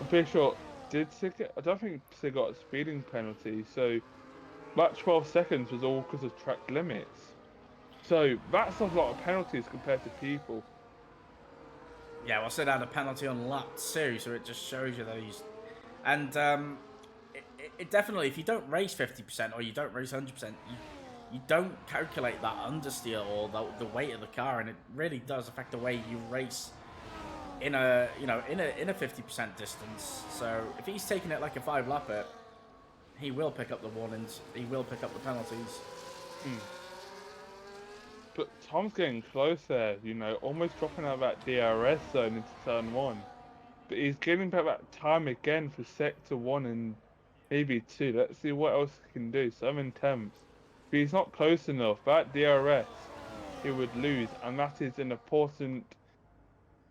pretty sure, did Sid get, I don't think Sid got a speeding penalty, so that 12 seconds was all because of track limits. So that's a lot of penalties compared to people. yeah, well, Sid had a penalty on lap 2, so it just shows you that he's. And it definitely, if you don't race 50% or you don't race 100%, you don't calculate that understeer or the weight of the car, and it really does affect the way you race in a 50% distance. So if he's taking it like a 5-lapper, he will pick up the warnings. He will pick up the penalties. But Tom's getting close there, almost dropping out of that DRS zone into turn 1. But he's getting back that time again for sector 1 and maybe 2. Let's see what else he can do. 7/10. If he's not close enough, that DRS, he would lose. And that is an important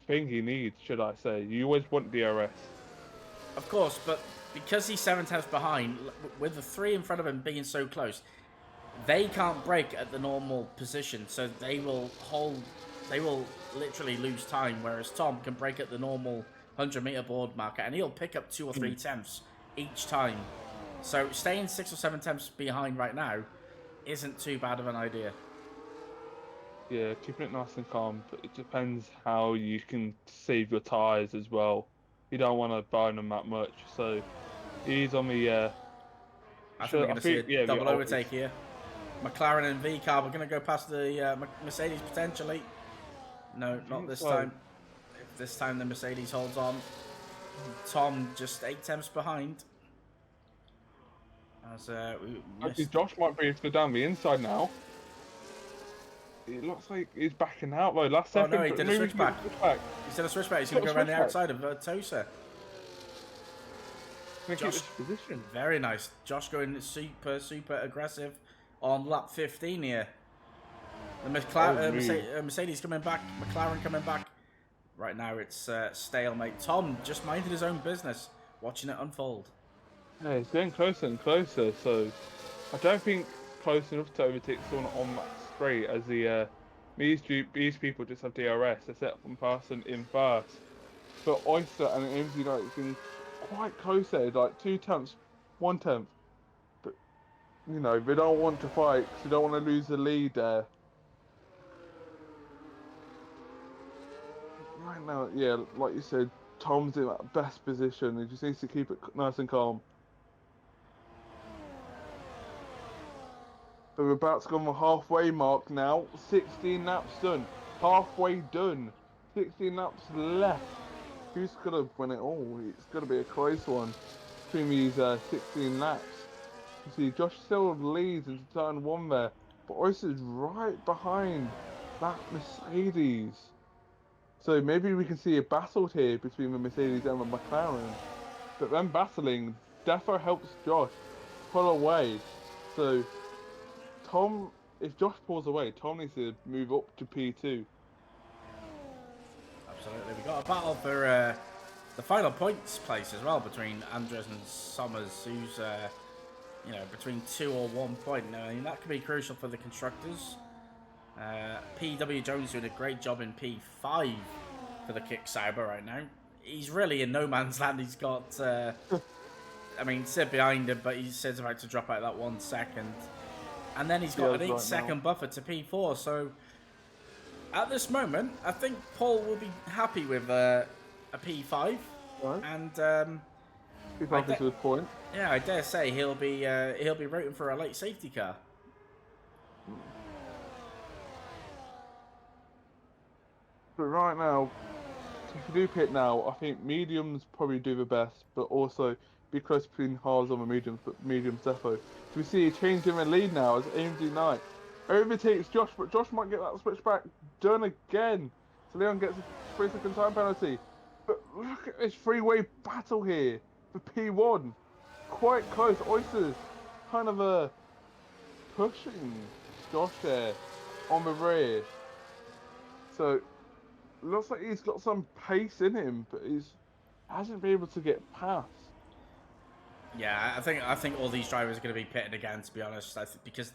thing he needs, should I say. You always want DRS. Of course, but because he's 7 tenths behind, with the 3 in front of him being so close, they can't brake at the normal position, so they will literally lose time, whereas Tom can brake at the normal 100-meter board marker, and he'll pick up 2 or 3 tenths each time. So staying 6 or 7 tenths behind right now isn't too bad of an idea. Yeah, keeping it nice and calm, but it depends how you can save your tyres as well. You don't want to burn them that much, so he's on the I think we're going to see a yeah, double overtake here. McLaren and V car, we're going to go past the Mercedes potentially. No, not this time. If this time the Mercedes holds on. Tom just 8 tenths behind. As Actually, Josh might be able to go down the inside now. It looks like he's backing out though. Last second. Oh no, he did a switchback. He's did a switchback. He's going to go around the outside of Tosa. Josh, position. Very nice. Josh going super aggressive on lap 15 here. The Mercedes coming back. McLaren coming back. Right now it's stalemate. Tom just minding his own business, watching it unfold. Yeah, it's getting closer and closer. So I don't think close enough to overtake someone on that straight, as these people just have DRS. They set one person in first. But Oyster and MZ it's been quite close there, like 2 tenths, 1 tenth. But they don't want to fight because they don't want to lose the lead there. Right now, yeah, like you said, Tom's in that best position. He just needs to keep it nice and calm. But we're about to go on the halfway mark now. 16 laps done. Halfway done. 16 laps left. Who's going to win it all? It's going to be a close one between these 16 laps. You see, Josh still leads into turn 1 there. But Oyster's right behind that Mercedes. So maybe we can see a battle here between the Mercedes and the McLaren. But them battling, defo helps Josh pull away. So Tom, if Josh pulls away, Tom needs to move up to P2. Absolutely. We got a battle for the final points place as well between Andres and Somers, who's between 2 or 1 point. I mean, that could be crucial for the constructors. PW Jones doing a great job in P5 for the Kick Cyber right now. He's really in no man's land. He's got, Sid behind him, but he says about to drop out that 1 second. And then he's got an 8-second buffer to P4. So at this moment, I think Paul will be happy with a P5. Right. And he's happy to the point. Yeah, I dare say he'll be rooting for a late safety car. But right now, if you do pit now, I think mediums probably do the best, but also be close between halves on the mediums, but mediums defo. So we see a change in the lead now as AMG Knight overtakes Josh, but Josh might get that switch back done again. So Leon gets a 3 second time penalty. But look at this three-way battle here for P1. Quite close. Oysters kind of pushing Josh there on the rear. So looks like he's got some pace in him, but he's hasn't been able to get past. Yeah, I think all these drivers are going to be pitted again. To be honest, because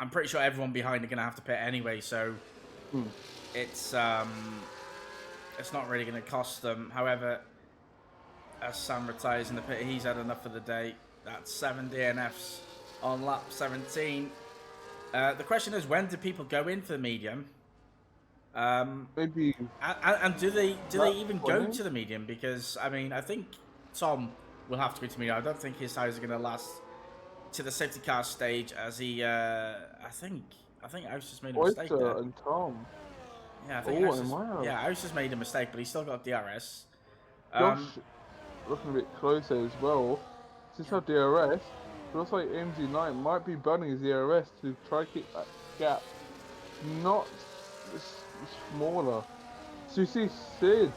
I'm pretty sure everyone behind are going to have to pit anyway. So it's not really going to cost them. However, as Sam retires in the pit, he's had enough for the day. That's 7 DNFs on lap 17. The question is, when do people go in for the medium? Maybe. And do they even go to the medium? Because I mean, I think Tom will have to go to medium. I don't think his tires are going to last to the safety car stage, as he. I think Aus just made a mistake there. And Tom. Yeah, I think Aus just made a mistake, but he's still got DRS. Josh looking a bit closer as well. Since our DRS, it looks like MG9 might be burning his DRS to try to keep that gap not smaller. So you see Sid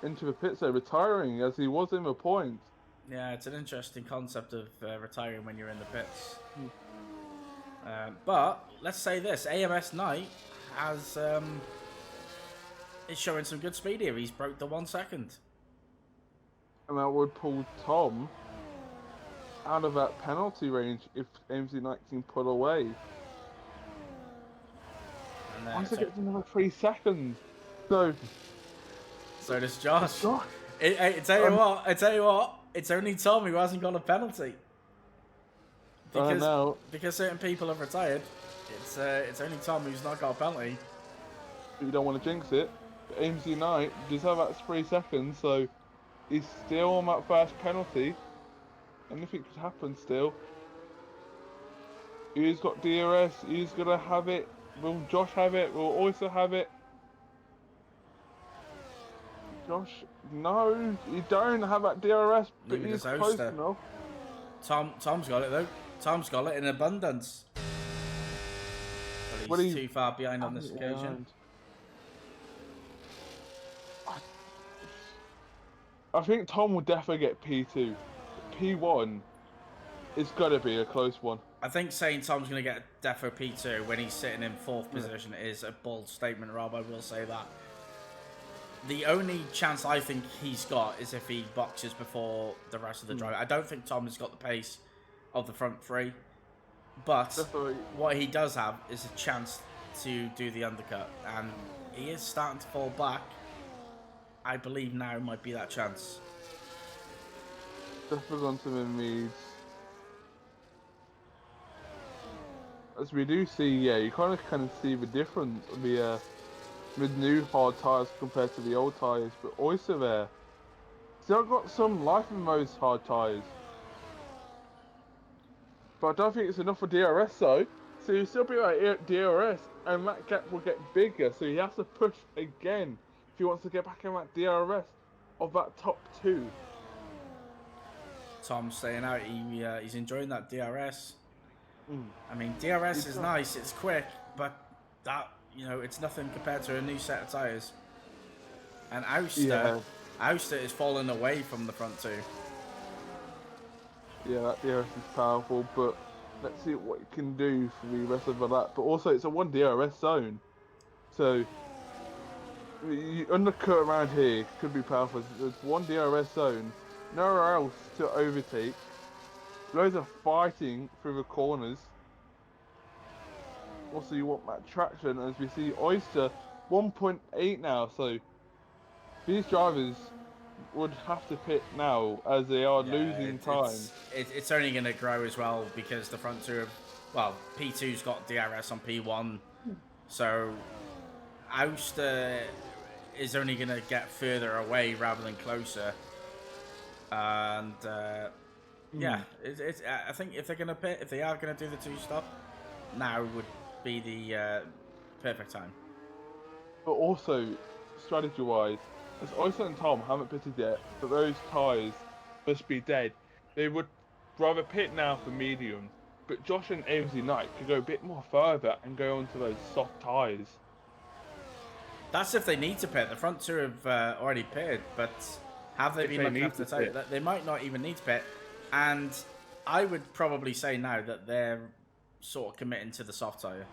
into the pits there, retiring as he was in the point. Yeah, it's an interesting concept of retiring when you're in the pits. But let's say this: AMS Knight has is showing some good speed here. He's broke the 1 second. And that would pull Tom out of that penalty range if AMC Knight can pull away. And once it gets another 3 seconds. So does Josh. I tell you what, it's only Tom who hasn't got a penalty. Because certain people have retired, it's only Tom who's not got a penalty. You don't want to jinx it. But AMC Knight does have that 3 seconds, so he's still on that first penalty. Anything could happen still. He's got DRS, he's gonna have it. Will Josh have it? Will Oyster have it? Josh, no, you don't have that DRS, but he's close enough. Tom's got it though. Tom's got it in abundance. Well, he's too far behind on this occasion. I think Tom will definitely get P2. P1 is got to be a close one. I think saying Tom's going to get defo P2 when he's sitting in 4th position is a bold statement, Rob. I will say that. The only chance I think he's got is if he boxes before the rest of the drive. I don't think Tom has got the pace of the front three. But what he does have is a chance to do the undercut. And he is starting to fall back. I believe now might be that chance. Definitely on to the meads. As we do see, yeah, you kind of see the difference of the new hard tyres compared to the old tyres. But Oyster there still got some life in those hard tyres. But I don't think it's enough for DRS though. So you still be like DRS, and that gap will get bigger. So he has to push again if he wants to get back in that DRS of that top 2. Tom's staying out. He's enjoying that DRS. I mean, DRS is nice. It's quick, but that, you know, it's nothing compared to a new set of tyres. And Auster is falling away from the front 2. Yeah, that DRS is powerful, but let's see what it can do for the rest of the lap. But also, it's a 1 DRS zone, so you undercut around here could be powerful. There's 1 DRS zone, nowhere else to overtake. Loads of fighting through the corners. Also, you want that traction, as we see Oyster 1.8 now. So these drivers would have to pit now as they are losing time. It's only going to grow as well because the front 2 well, P2's got DRS on P1, so Auster is only going to get further away rather than closer. And yeah, I think if they're going to pit, if they are going to do the 2-stop, now would be the perfect time. But also, strategy-wise, as Oyster and Tom haven't pitted yet, but those tyres must be dead. They would rather pit now for mediums, but Josh and AMC Knight could go a bit more further and go onto those soft tyres. That's if they need to pit. The front two have already pitted, but have they If been they lucky need enough to to take pit. that? They might not even need to pit. And I would probably say now that they're sort of committing to the soft tyre.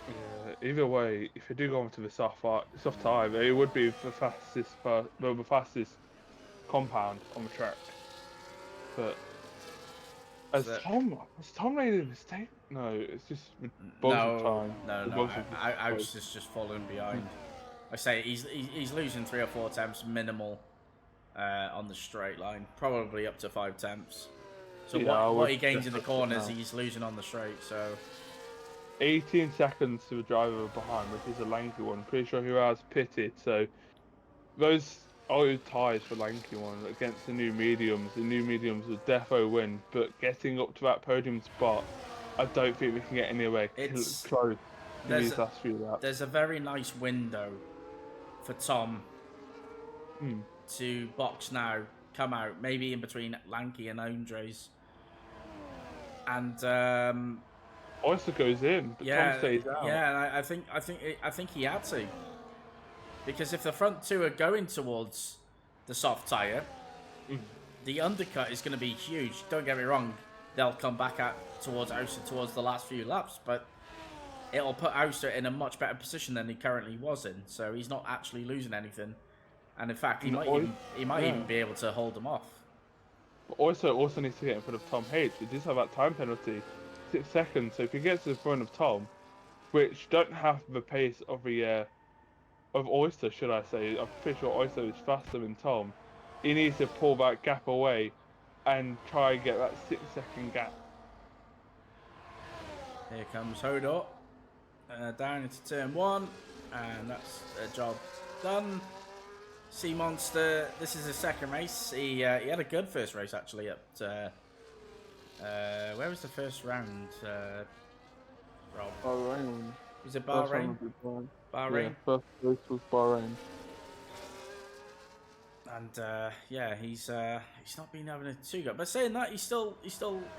Yeah, either way, if they do go onto the soft tyre, it would be the fastest compound on the track. But So has Tom made a mistake? No, it's just bugs of no, time. no, The no. bugs of Aus is just falling behind. I say he's losing 3 or 4 attempts minimal on the straight line, probably up to 5 attempts. So Yeah, I what would he gains in the definitely corners, now. he's losing on the straight. So 18 seconds to the driver behind, which is a lanky one. Pretty sure he has pitted. So those old tyres for lanky one against the new mediums. The new mediums will defo win, but getting up to that podium spot, I don't think we can get anywhere it's close in there's these last few laps. there's a very nice window for Tom to box now, come out, maybe in between Lanky and Andres. And Oyster goes in, but Tom yeah, stays out. yeah, and I think he had to, because if the front two are going towards the soft tire, the undercut is going to be huge. Don't get me wrong; they'll come back towards Ouster towards the last few laps, but it'll put Ouster in a much better position than he currently was in. So he's not actually losing anything, and in fact, he might even be able to hold them off. But Oyster also needs to get in front of Tom H. He does have that time penalty, 6 seconds. So if he gets in front of Tom, which don't have the pace of the of Oyster, should I say? I'm pretty sure Oyster is faster than Tom. He needs to pull that gap away and try and get that 6-second gap. Here comes Hodor down into turn 1, and that's a job done. Sea Monster, this is his second race. He had a good first race actually at where was the first round? Rob, Bahrain. was it Bahrain? Bahrain. Yeah, first race was Bahrain. And yeah, he's not been having it too good. But saying that, he's still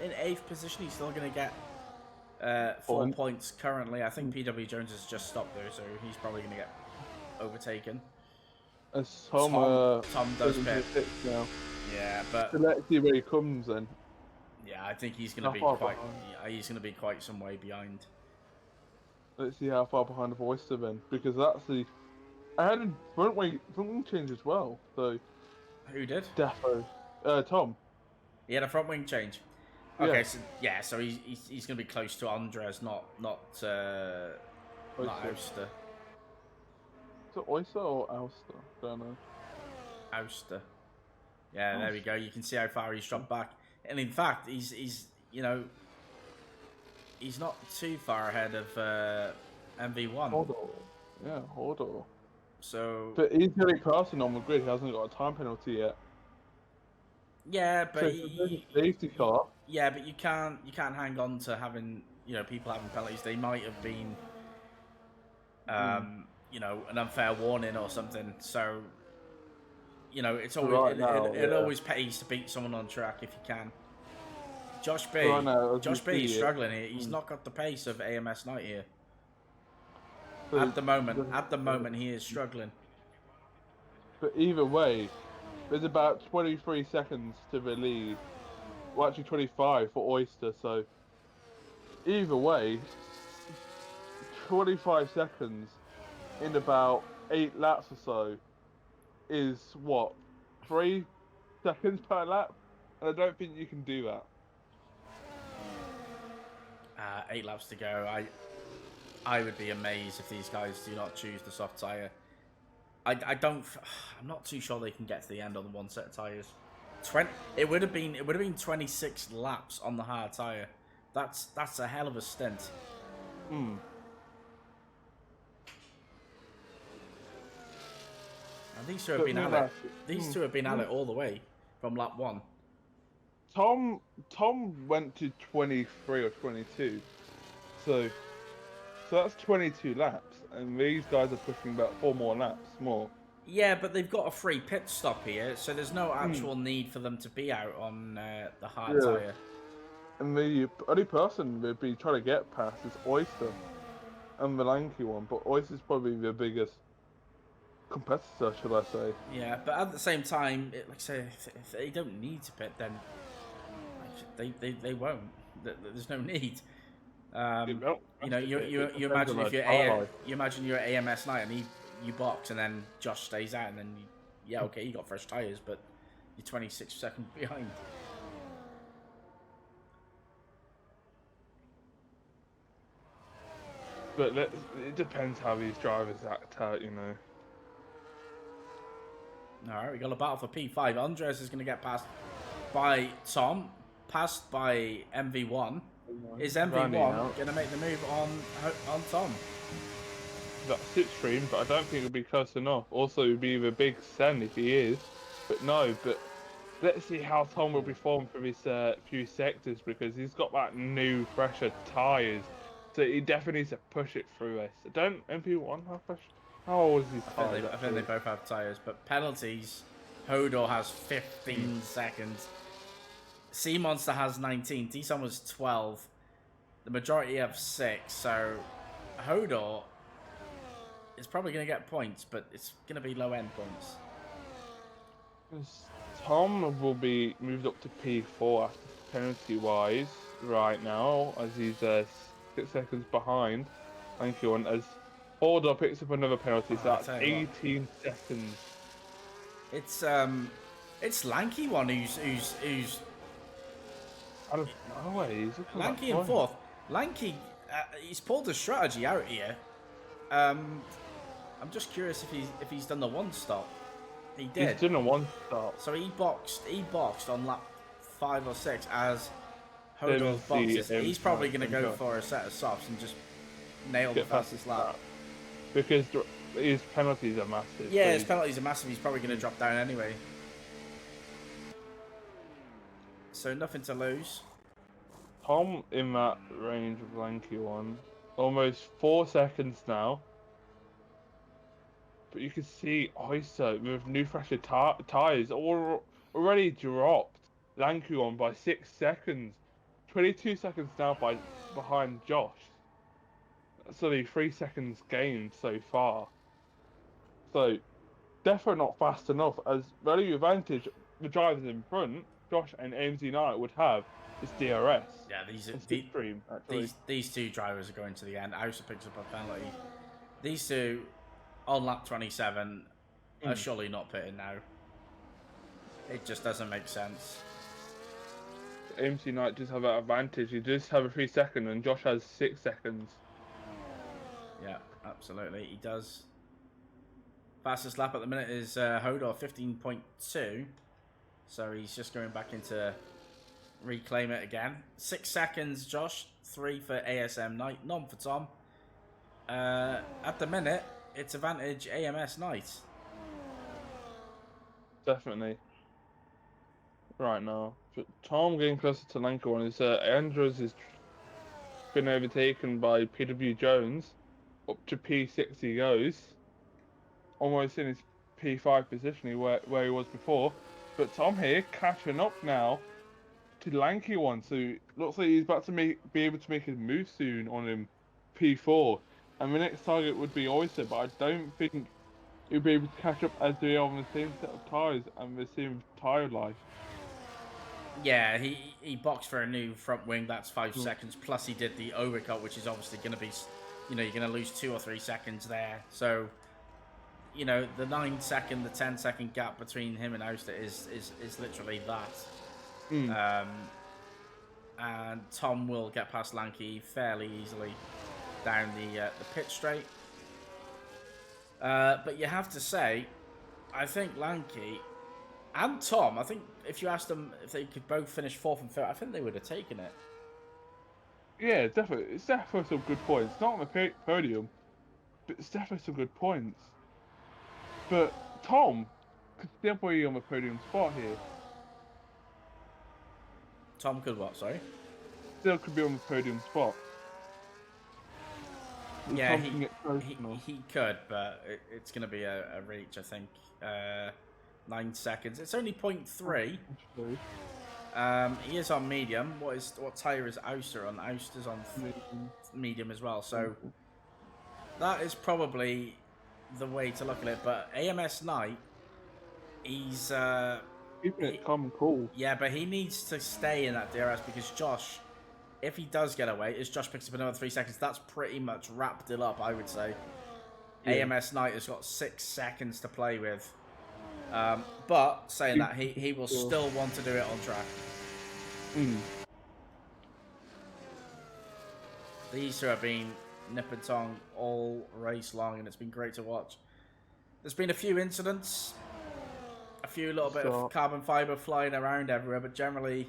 in 8th position. He's still going to get 4 points currently. I think PW Jones has just stopped there, so he's probably going to get overtaken. As Tom does pit now. Yeah, but So let's see where he comes then. yeah, I think he's going to be How far quite. behind? Yeah, he's going to be quite some way behind. Let's see how far behind the Oyster then, because that's the. I had a front wing change as well, so. Who did? Defo. Tom. He had a front wing change. Yeah. Okay, so yeah, so he's going to be close to Andres, not Ouster. Is it Oyster or Ouster? Don't know. Ouster. Yeah, there we go. You can see how far he's dropped back, and in fact, he's you know, he's not too far ahead of MV1. Hodor. Yeah, Hodor. So. But he's getting past the normal grid. He hasn't got a time penalty yet. Yeah, but So safety car. Yeah, but you can't hang on to having people having penalties. They might have been an unfair warning or something. So it's always it always pays to beat someone on track if you can. Josh B is struggling here. He's not got the pace of AMS Knight here. At the moment he is struggling. But either way, there's about 23 seconds to the lead. Well, actually 25 for Oyster, so either way, 25 seconds in about 8 laps or so is what? 3 seconds per lap? And I don't think you can do that. 8 laps to go. I would be amazed if these guys do not choose the soft tyre. I'm not too sure they can get to the end on the one set of tyres. It would have been 26 laps on the hard tyre. That's a hell of a stint. And these two have been at it. These two have been at it all the way from lap 1. Tom went to 23 or 22, so that's 22 laps, and these guys are pushing about 4 more laps more. Yeah, but they've got a free pit stop here, so there's no actual need for them to be out on the hard Yeah. tyre. And the only person they'd be trying to get past is Oyster and the lanky one, but Oyster's probably the biggest competitor, should I say? Yeah, but at the same time, like I say, if they don't need to pit, then they won't. There's no need. It don't You know, have to be. It you depends on imagine their if you're tire life. you imagine you're at AMS night and you box and then Josh stays out and then yeah, okay, you got fresh tires, but you're 26 seconds behind. But it depends how these drivers act out, you know. All right, we got a battle for P5. Andres is going to get passed by Tom, passed by MV1. Is Running MV1 out. going to make the move on Tom? That's extreme, but I don't think it'll be close enough. Also, it'd be the big Sen if he is. But no, but let's see how Tom will perform for his few sectors because he's got that new, fresher tyres. So he definitely needs to push it through us. Don't MP1 have fresh? How old is his tyres I think they actually? both have tyres, but penalties. Hodor has 15 seconds. Sea Monster has 19. D-Sun was 12. The majority have 6. So Hodor is probably going to get points, but it's going to be low-end points. Tom will be moved up to P4 after penalty-wise right now, as he's 6 seconds behind. Thank you, and as Holder picks up another penalty, so that's 18 seconds. It's Lanky one who's I don't know, he's Lanky in fourth. Lanky, he's pulled a strategy out here. I'm just curious if he's done the one stop. He did. He's done a one stop. So he boxed on lap 5 or 6 as Hodor's boxes. He's probably going to go for a set of softs and just nail the fastest lap. Because his penalties are massive. Yeah, his penalties are massive. He's probably going to drop down anyway. So nothing to lose. Tom in that range of lanky one. Almost 4 seconds now. But you can see Oyster with new fresher tyres already dropped lanky one by 6 seconds. 22 seconds now behind Josh. That's only 3 seconds gained so far. So definitely not fast enough, as the only advantage the drivers in front, Josh and AMZ Knight, would have is DRS. Yeah, these two drivers are going to the end. Ausa picks up a penalty. These two on lap 27 are surely not pitting now. It just doesn't make sense. AMC Knight does have that advantage. He does have a 3 second, and Josh has 6 seconds. Yeah, absolutely, he does. Fastest lap at the minute is Hodor, 15.2. So he's just going back into reclaim it again. 6 seconds, Josh. 3 for ASM Knight, none for Tom. At the minute, it's advantage AMS Knight. Definitely. Right now. But Tom getting closer to Lanka one is Andrews has been overtaken by PW Jones. Up to P6 he goes. Almost in his P5 position where he was before. But Tom here catching up now to Lanky one. So looks like he's about to be able to make his move soon on him P4. And the next target would be Oyster, but I don't think he'll be able to catch up as they are on the same set of tyres and the same tyre life. Yeah, he boxed for a new front wing. That's 5 seconds. Plus he did the overcut, which is obviously going to be, you know, you're going to lose 2 or 3 seconds there. So, you know, the 9-second, the 10-second gap between him and Auster is literally that. And Tom will get past Lanky fairly easily down the pit straight. But you have to say, I think Lanky and Tom, I think if you asked them if they could both finish 4th and 5th, I think they would have taken it. Yeah, definitely. It's definitely some good points. Not on the podium, but it's definitely some good points. But Tom could still be on the podium spot here. Tom could what, sorry? Still could be on the podium spot. Yeah, Tom can get close enough. he could, but it's going to be a reach, I think. 9 seconds. It's only 0.3. Actually, He is on medium. What tire is Ouster on? Ouster's on maybe. medium as well. So that is probably the way to look at it. But AMS Knight, he's Keeping it calm and cool. yeah, but he needs to stay in that DRS because Josh, if he does get away, as Josh picks up another 3 seconds, that's pretty much wrapped it up, I would say. Yeah. AMS Knight has got 6 seconds to play with. But saying that, he will still want to do it on track. These two have been nip and tongue all race long, and it's been great to watch. There's been a few incidents, a few little bit of carbon fiber flying around everywhere, but generally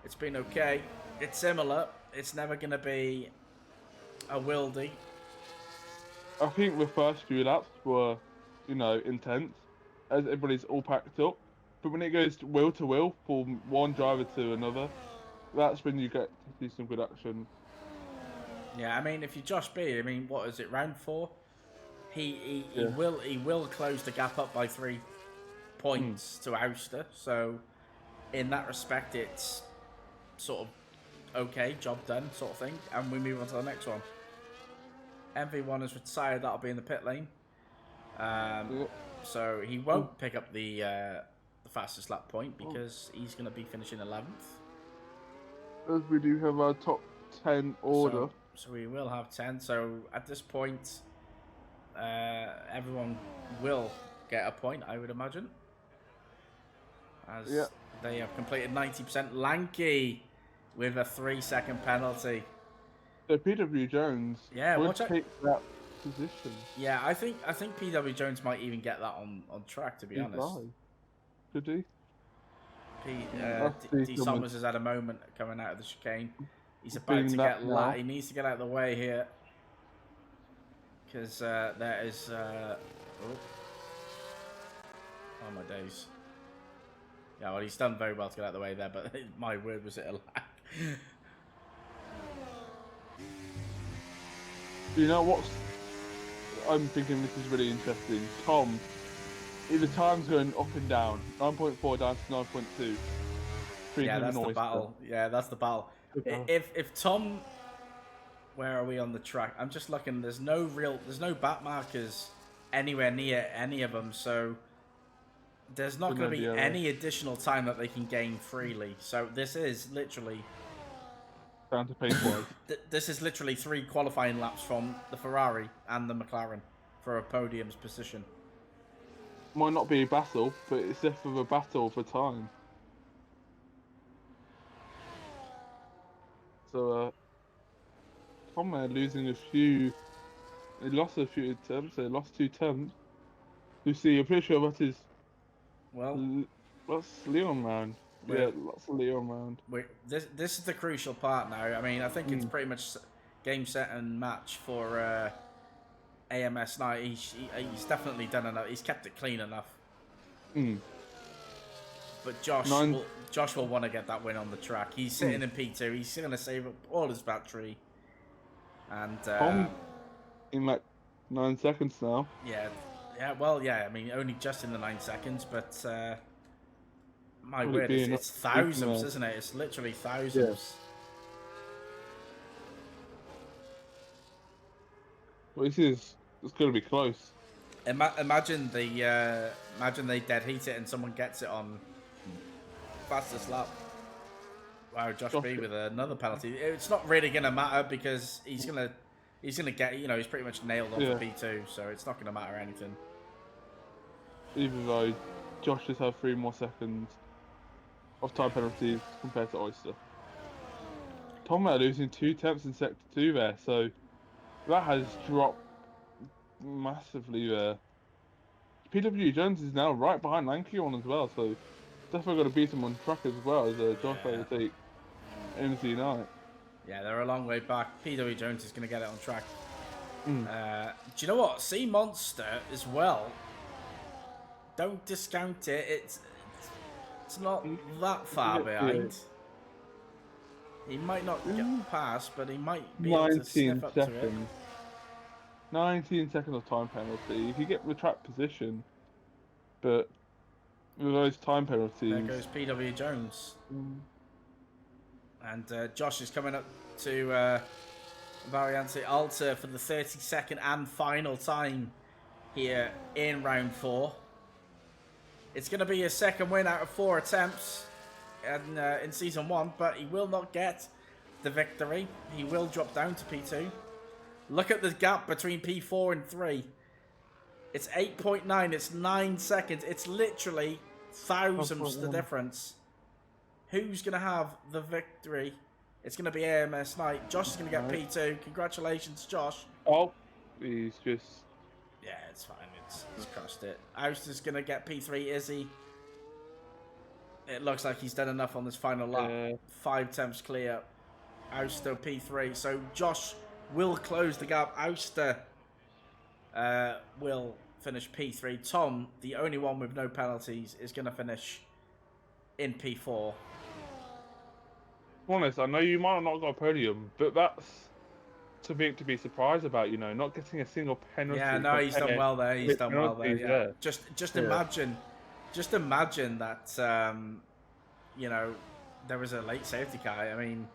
it's been okay. It's similar. It's never going to be a wildy. I think the first few laps were, intense, as everybody's all packed up. But when it goes wheel to wheel from one driver to another, that's when you get to see some good action. Yeah, I mean, if you Josh B, I mean, what is it, round 4? He Yeah. will close the gap up by 3 points to Ouster. So in that respect, it's sort of okay, job done, sort of thing. And we move on to the next one. MV1 has retired. That'll be in the pit lane. So he won't pick up the fastest lap point because he's going to be finishing 11th. As we do have our top 10 order. So we will have 10. So at this point, everyone will get a point, I would imagine. As they have completed 90%. Lanky with a 3-second penalty. So PW Jones would take that position. Yeah, I think PW Jones might even get that on track, to be honest. Could he? D. Summers has had a moment coming out of the chicane. He's about to get he needs to get out of the way here. Because there is... oh my days. Yeah, well, he's done very well to get out of the way there, but my word, was it a lag. You know what? I'm thinking this is really interesting. Tom, the time's going up and down. 9.4 down to 9.2. Yeah, that's the battle. Yeah, that's the battle. If Tom, where are we on the track? I'm just looking. There's no back markers anywhere near any of them, so there's not going to be any additional time that they can gain freely. So this is literally down to pace-wise. This is literally 3 qualifying laps from the Ferrari and the McLaren for a podium's position. Might not be a battle, but it's definitely a battle for time. So, Tom losing a few. He lost a few attempts. They lost 2 attempts. You see, I'm pretty sure that is. Well, that's Leon round. Yeah, lots of Leon round. This is the crucial part now. I mean, I think it's pretty much game, set, and match for AMS Knight. He's definitely done enough. He's kept it clean enough. But Josh will want to get that win on the track. He's sitting in P2. He's going to save up all his battery. And Tom in like 9 seconds now. Yeah. Well, yeah. I mean, only just in the 9 seconds, but my word, it's thousands, isn't it? It's literally thousands. Yeah. Well, it's going to be close. Imagine they dead heat it and someone gets it on fastest lap. Wow, Josh B with another penalty. It's not really going to matter because he's gonna get, he's pretty much nailed off the P2, so it's not going to matter anything. Even though Josh just had 3 more seconds of time penalties compared to Oyster. Tom losing 2 attempts in sector 2 there, so that has dropped massively there. PW Jones is now right behind Lanky on as well, so definitely going to beat him on track as well as Josh will take MC Knight. Yeah, they're a long way back. PW Jones is going to get it on track. Do you know what? Sea Monster as well. Don't discount it. It's not that far behind. He might not get past, but he might be able to sniff up to it. 19 seconds of time penalty. If you get the track position, but with those time There penalties, goes PW Jones. mm, And Josh is coming up to Variante Alta for the 32nd and final time here in round 4. It's going to be his second win out of 4 attempts in Season 1, but he will not get the victory. He will drop down to P2. Look at the gap between P4 and 3. It's 8.9. It's 9 seconds. It's literally thousands the difference. Who's going to have the victory? It's going to be AMS Knight. Josh is going to get P2. Congratulations, Josh. oh, he's just. Yeah, it's fine. He's crushed it. Ouster's going to get P3, is he? It looks like he's done enough on this final lap. 5 attempts clear. Ouster P3. So Josh will close the gap. Ouster will finish P3. Tom, the only one with no penalties, is going to finish in P4. Honest, I know you might not got a podium, but that's something to be surprised about. You know, not getting a single penalty. Yeah, no, he's done well there. He's done well there. Yeah, there. Just imagine that. You know, there was a late safety car. I mean,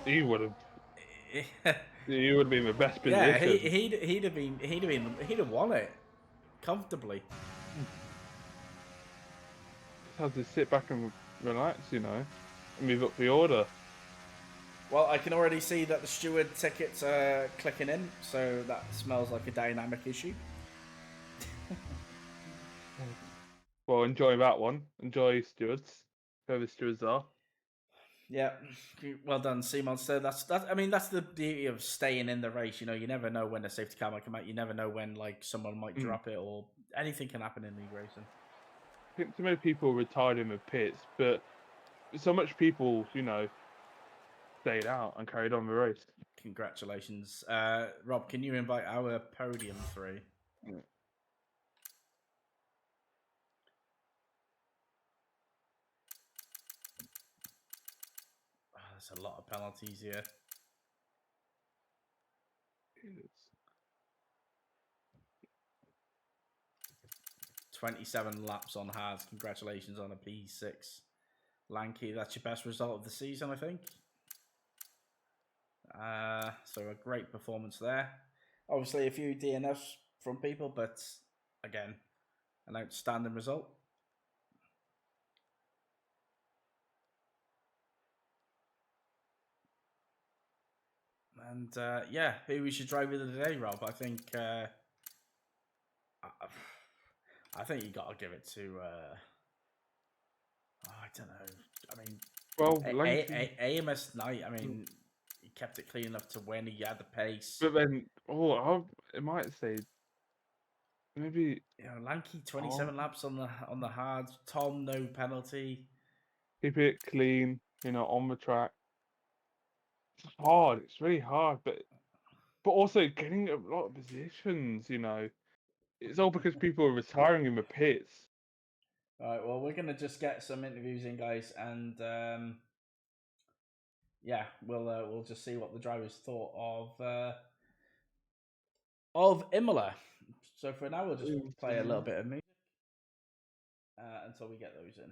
he would have. You would have been the best position. Yeah, he'd have won it comfortably. Just have to sit back and relax, you know, and move up the order. Well, I can already see that the steward tickets are clicking in, so that smells like a dynamic issue. Well, enjoy that one. Enjoy stewards, whoever stewards are. Yeah, well done, Sea Monster. That's. I mean, that's the beauty of staying in the race. You know, you never know when a safety car might come out. You never know when like someone might drop it, or anything can happen in league racing. I think too many people retired in the pits, but so much people, you know, stayed out and carried on the race. Congratulations, Rob. Can you invite our podium 3? Yeah. Oh, there's a lot of penalties here. 27 laps on hards. Congratulations on a P6. Lanky, that's your best result of the season, I think. So a great performance there. Obviously a few DNFs from people, but again, an outstanding result. And yeah, who we should drive with today, Rob? I think you got to give it to. I don't know. I mean, well, AMS Knight. I mean, he kept it clean enough to win. He had the pace. But then, I might say maybe. You know, Lanky 27 laps on the hards. Tom, no penalty. Keep it clean, you know, on the track. It's hard. It's really hard, but also getting a lot of positions. You know, it's all because people are retiring in the pits. All right. Well, we're gonna just get some interviews in, guys, and yeah, we'll just see what the drivers thought of Imola. So for now, we'll just play a little bit of music until we get those in.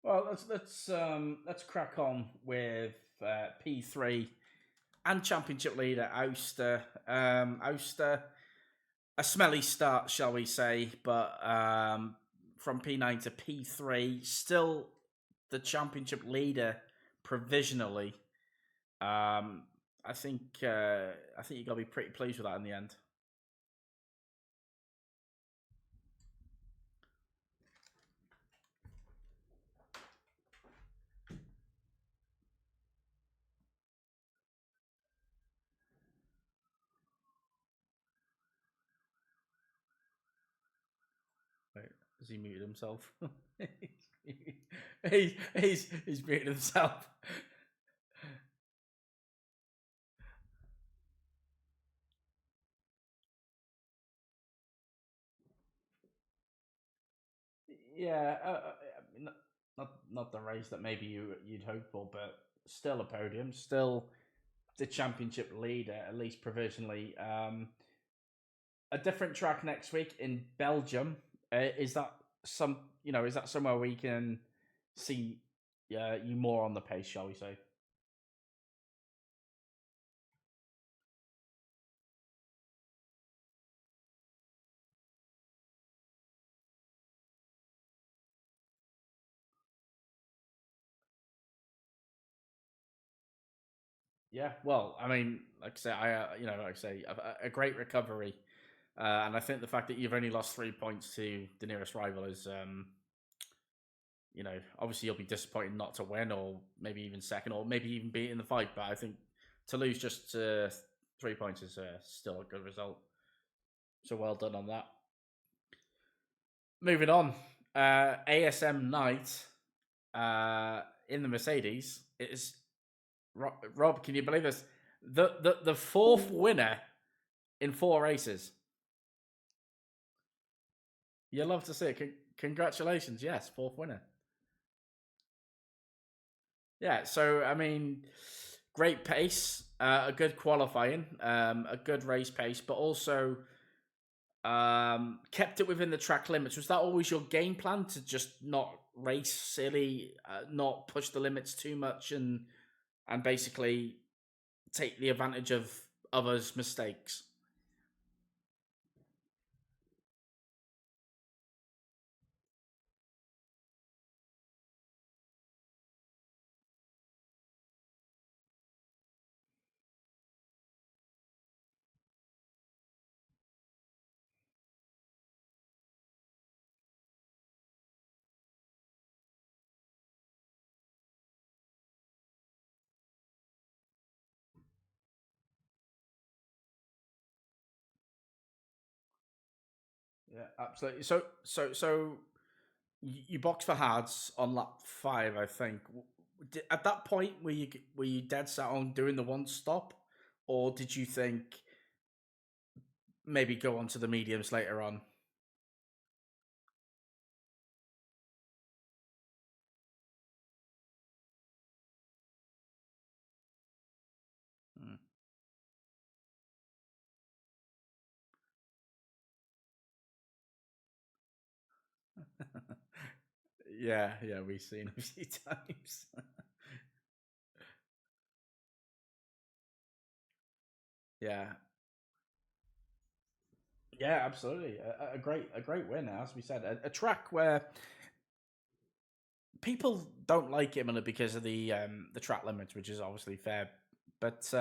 Well, let's crack on with P3 and championship leader Ouster. Ouster, a smelly start, shall we say, but from P9 to P3, still the championship leader provisionally. I think you got to be pretty pleased with that in the end. Has he muted himself? He's muted himself. Yeah, not the race that maybe you'd hope for, but still a podium, still the championship leader, at least provisionally. A different track next week in Belgium. Is that some? Is that somewhere we can see you more on the pace? Shall we say? Yeah. Well, I mean, like I say, a great recovery, and I think the fact that you've only lost 3 points to the nearest rival is, obviously you'll be disappointed not to win, or maybe even second, or maybe even be in the fight. But I think to lose just 3 points is still a good result. So well done on that. Moving on, ASM night in the Mercedes. It is Rob. Can you believe this? The fourth winner in 4 races. You love to see it. Congratulations. Yes, fourth winner. Yeah, so I mean, great pace, a good qualifying, a good race pace, but also kept it within the track limits. Was that always your game plan, to just not race silly, not push the limits too much, and basically take the advantage of others' mistakes? Yeah, absolutely. So you boxed for hards on lap 5, I think. At that point, were you dead set on doing the one stop, or did you think maybe go on to the mediums later on? Mm. Yeah, we've seen a few times. Yeah, yeah, absolutely. A great win, as we said. A track where people don't like Imola because of the track limits, which is obviously fair. But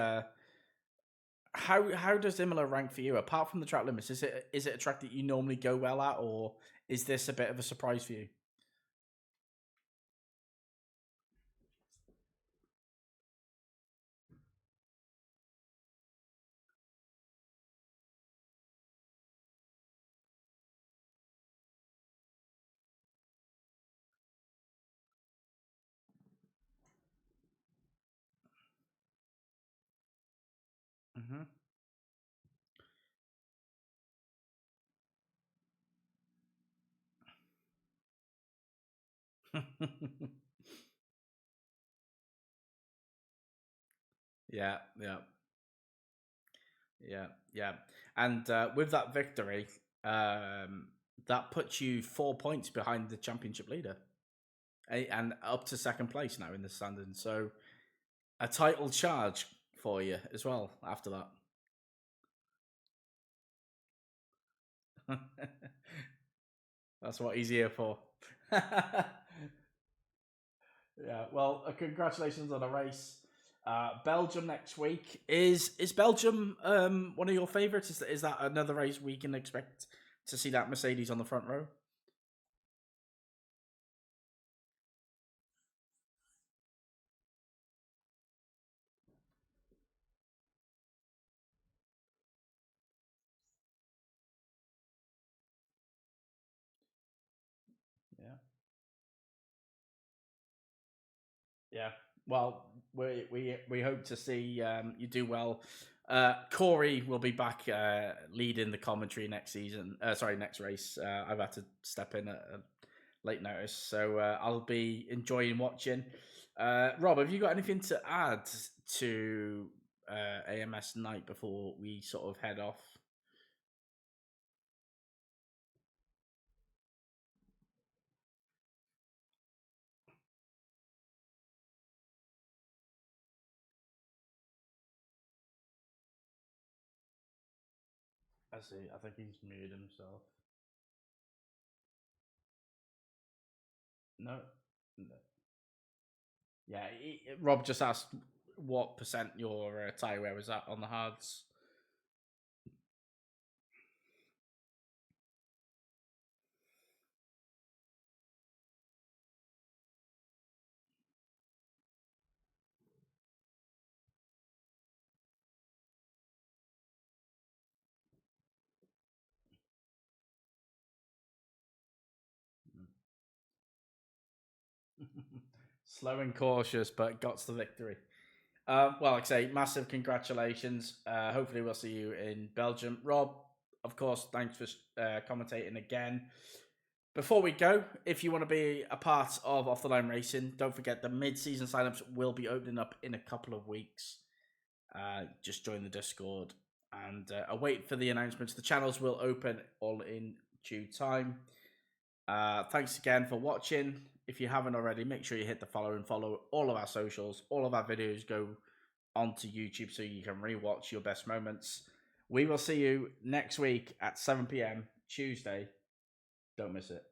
how does Imola rank for you? Apart from the track limits, is it a track that you normally go well at, or is this a bit of a surprise for you? Hmm. Yeah, yeah, yeah. And with that victory, that puts you 4 points behind the championship leader, and up to second place now in the standing. So a title charge for you as well after that. That's what he's here for. Yeah. Well, congratulations on the race. Belgium next week. Is Belgium one of your favourites? Is that another race we can expect to see that Mercedes on the front row? Yeah. Well, we hope to see you do well. Corey will be back leading the commentary next season. Sorry, next race. I've had to step in at late notice, so I'll be enjoying watching. Rob, have you got anything to add to AMS night before we sort of head off? I see. I think he's muted himself. No. No. Yeah, Rob just asked what percent your tyre wear was at on the hards. Slow and cautious, but got to the victory. Well, like I say, massive congratulations. Hopefully, we'll see you in Belgium. Rob, of course, thanks for commentating again. Before we go, if you want to be a part of Off the Line Racing, don't forget the mid-season signups will be opening up in a couple of weeks. Just join the Discord and await for the announcements. The channels will open all in due time. Thanks again for watching. If you haven't already, make sure you hit the follow and follow all of our socials. All of our videos go onto YouTube so you can rewatch your best moments. We will see you next week at 7 p.m. Tuesday. Don't miss it.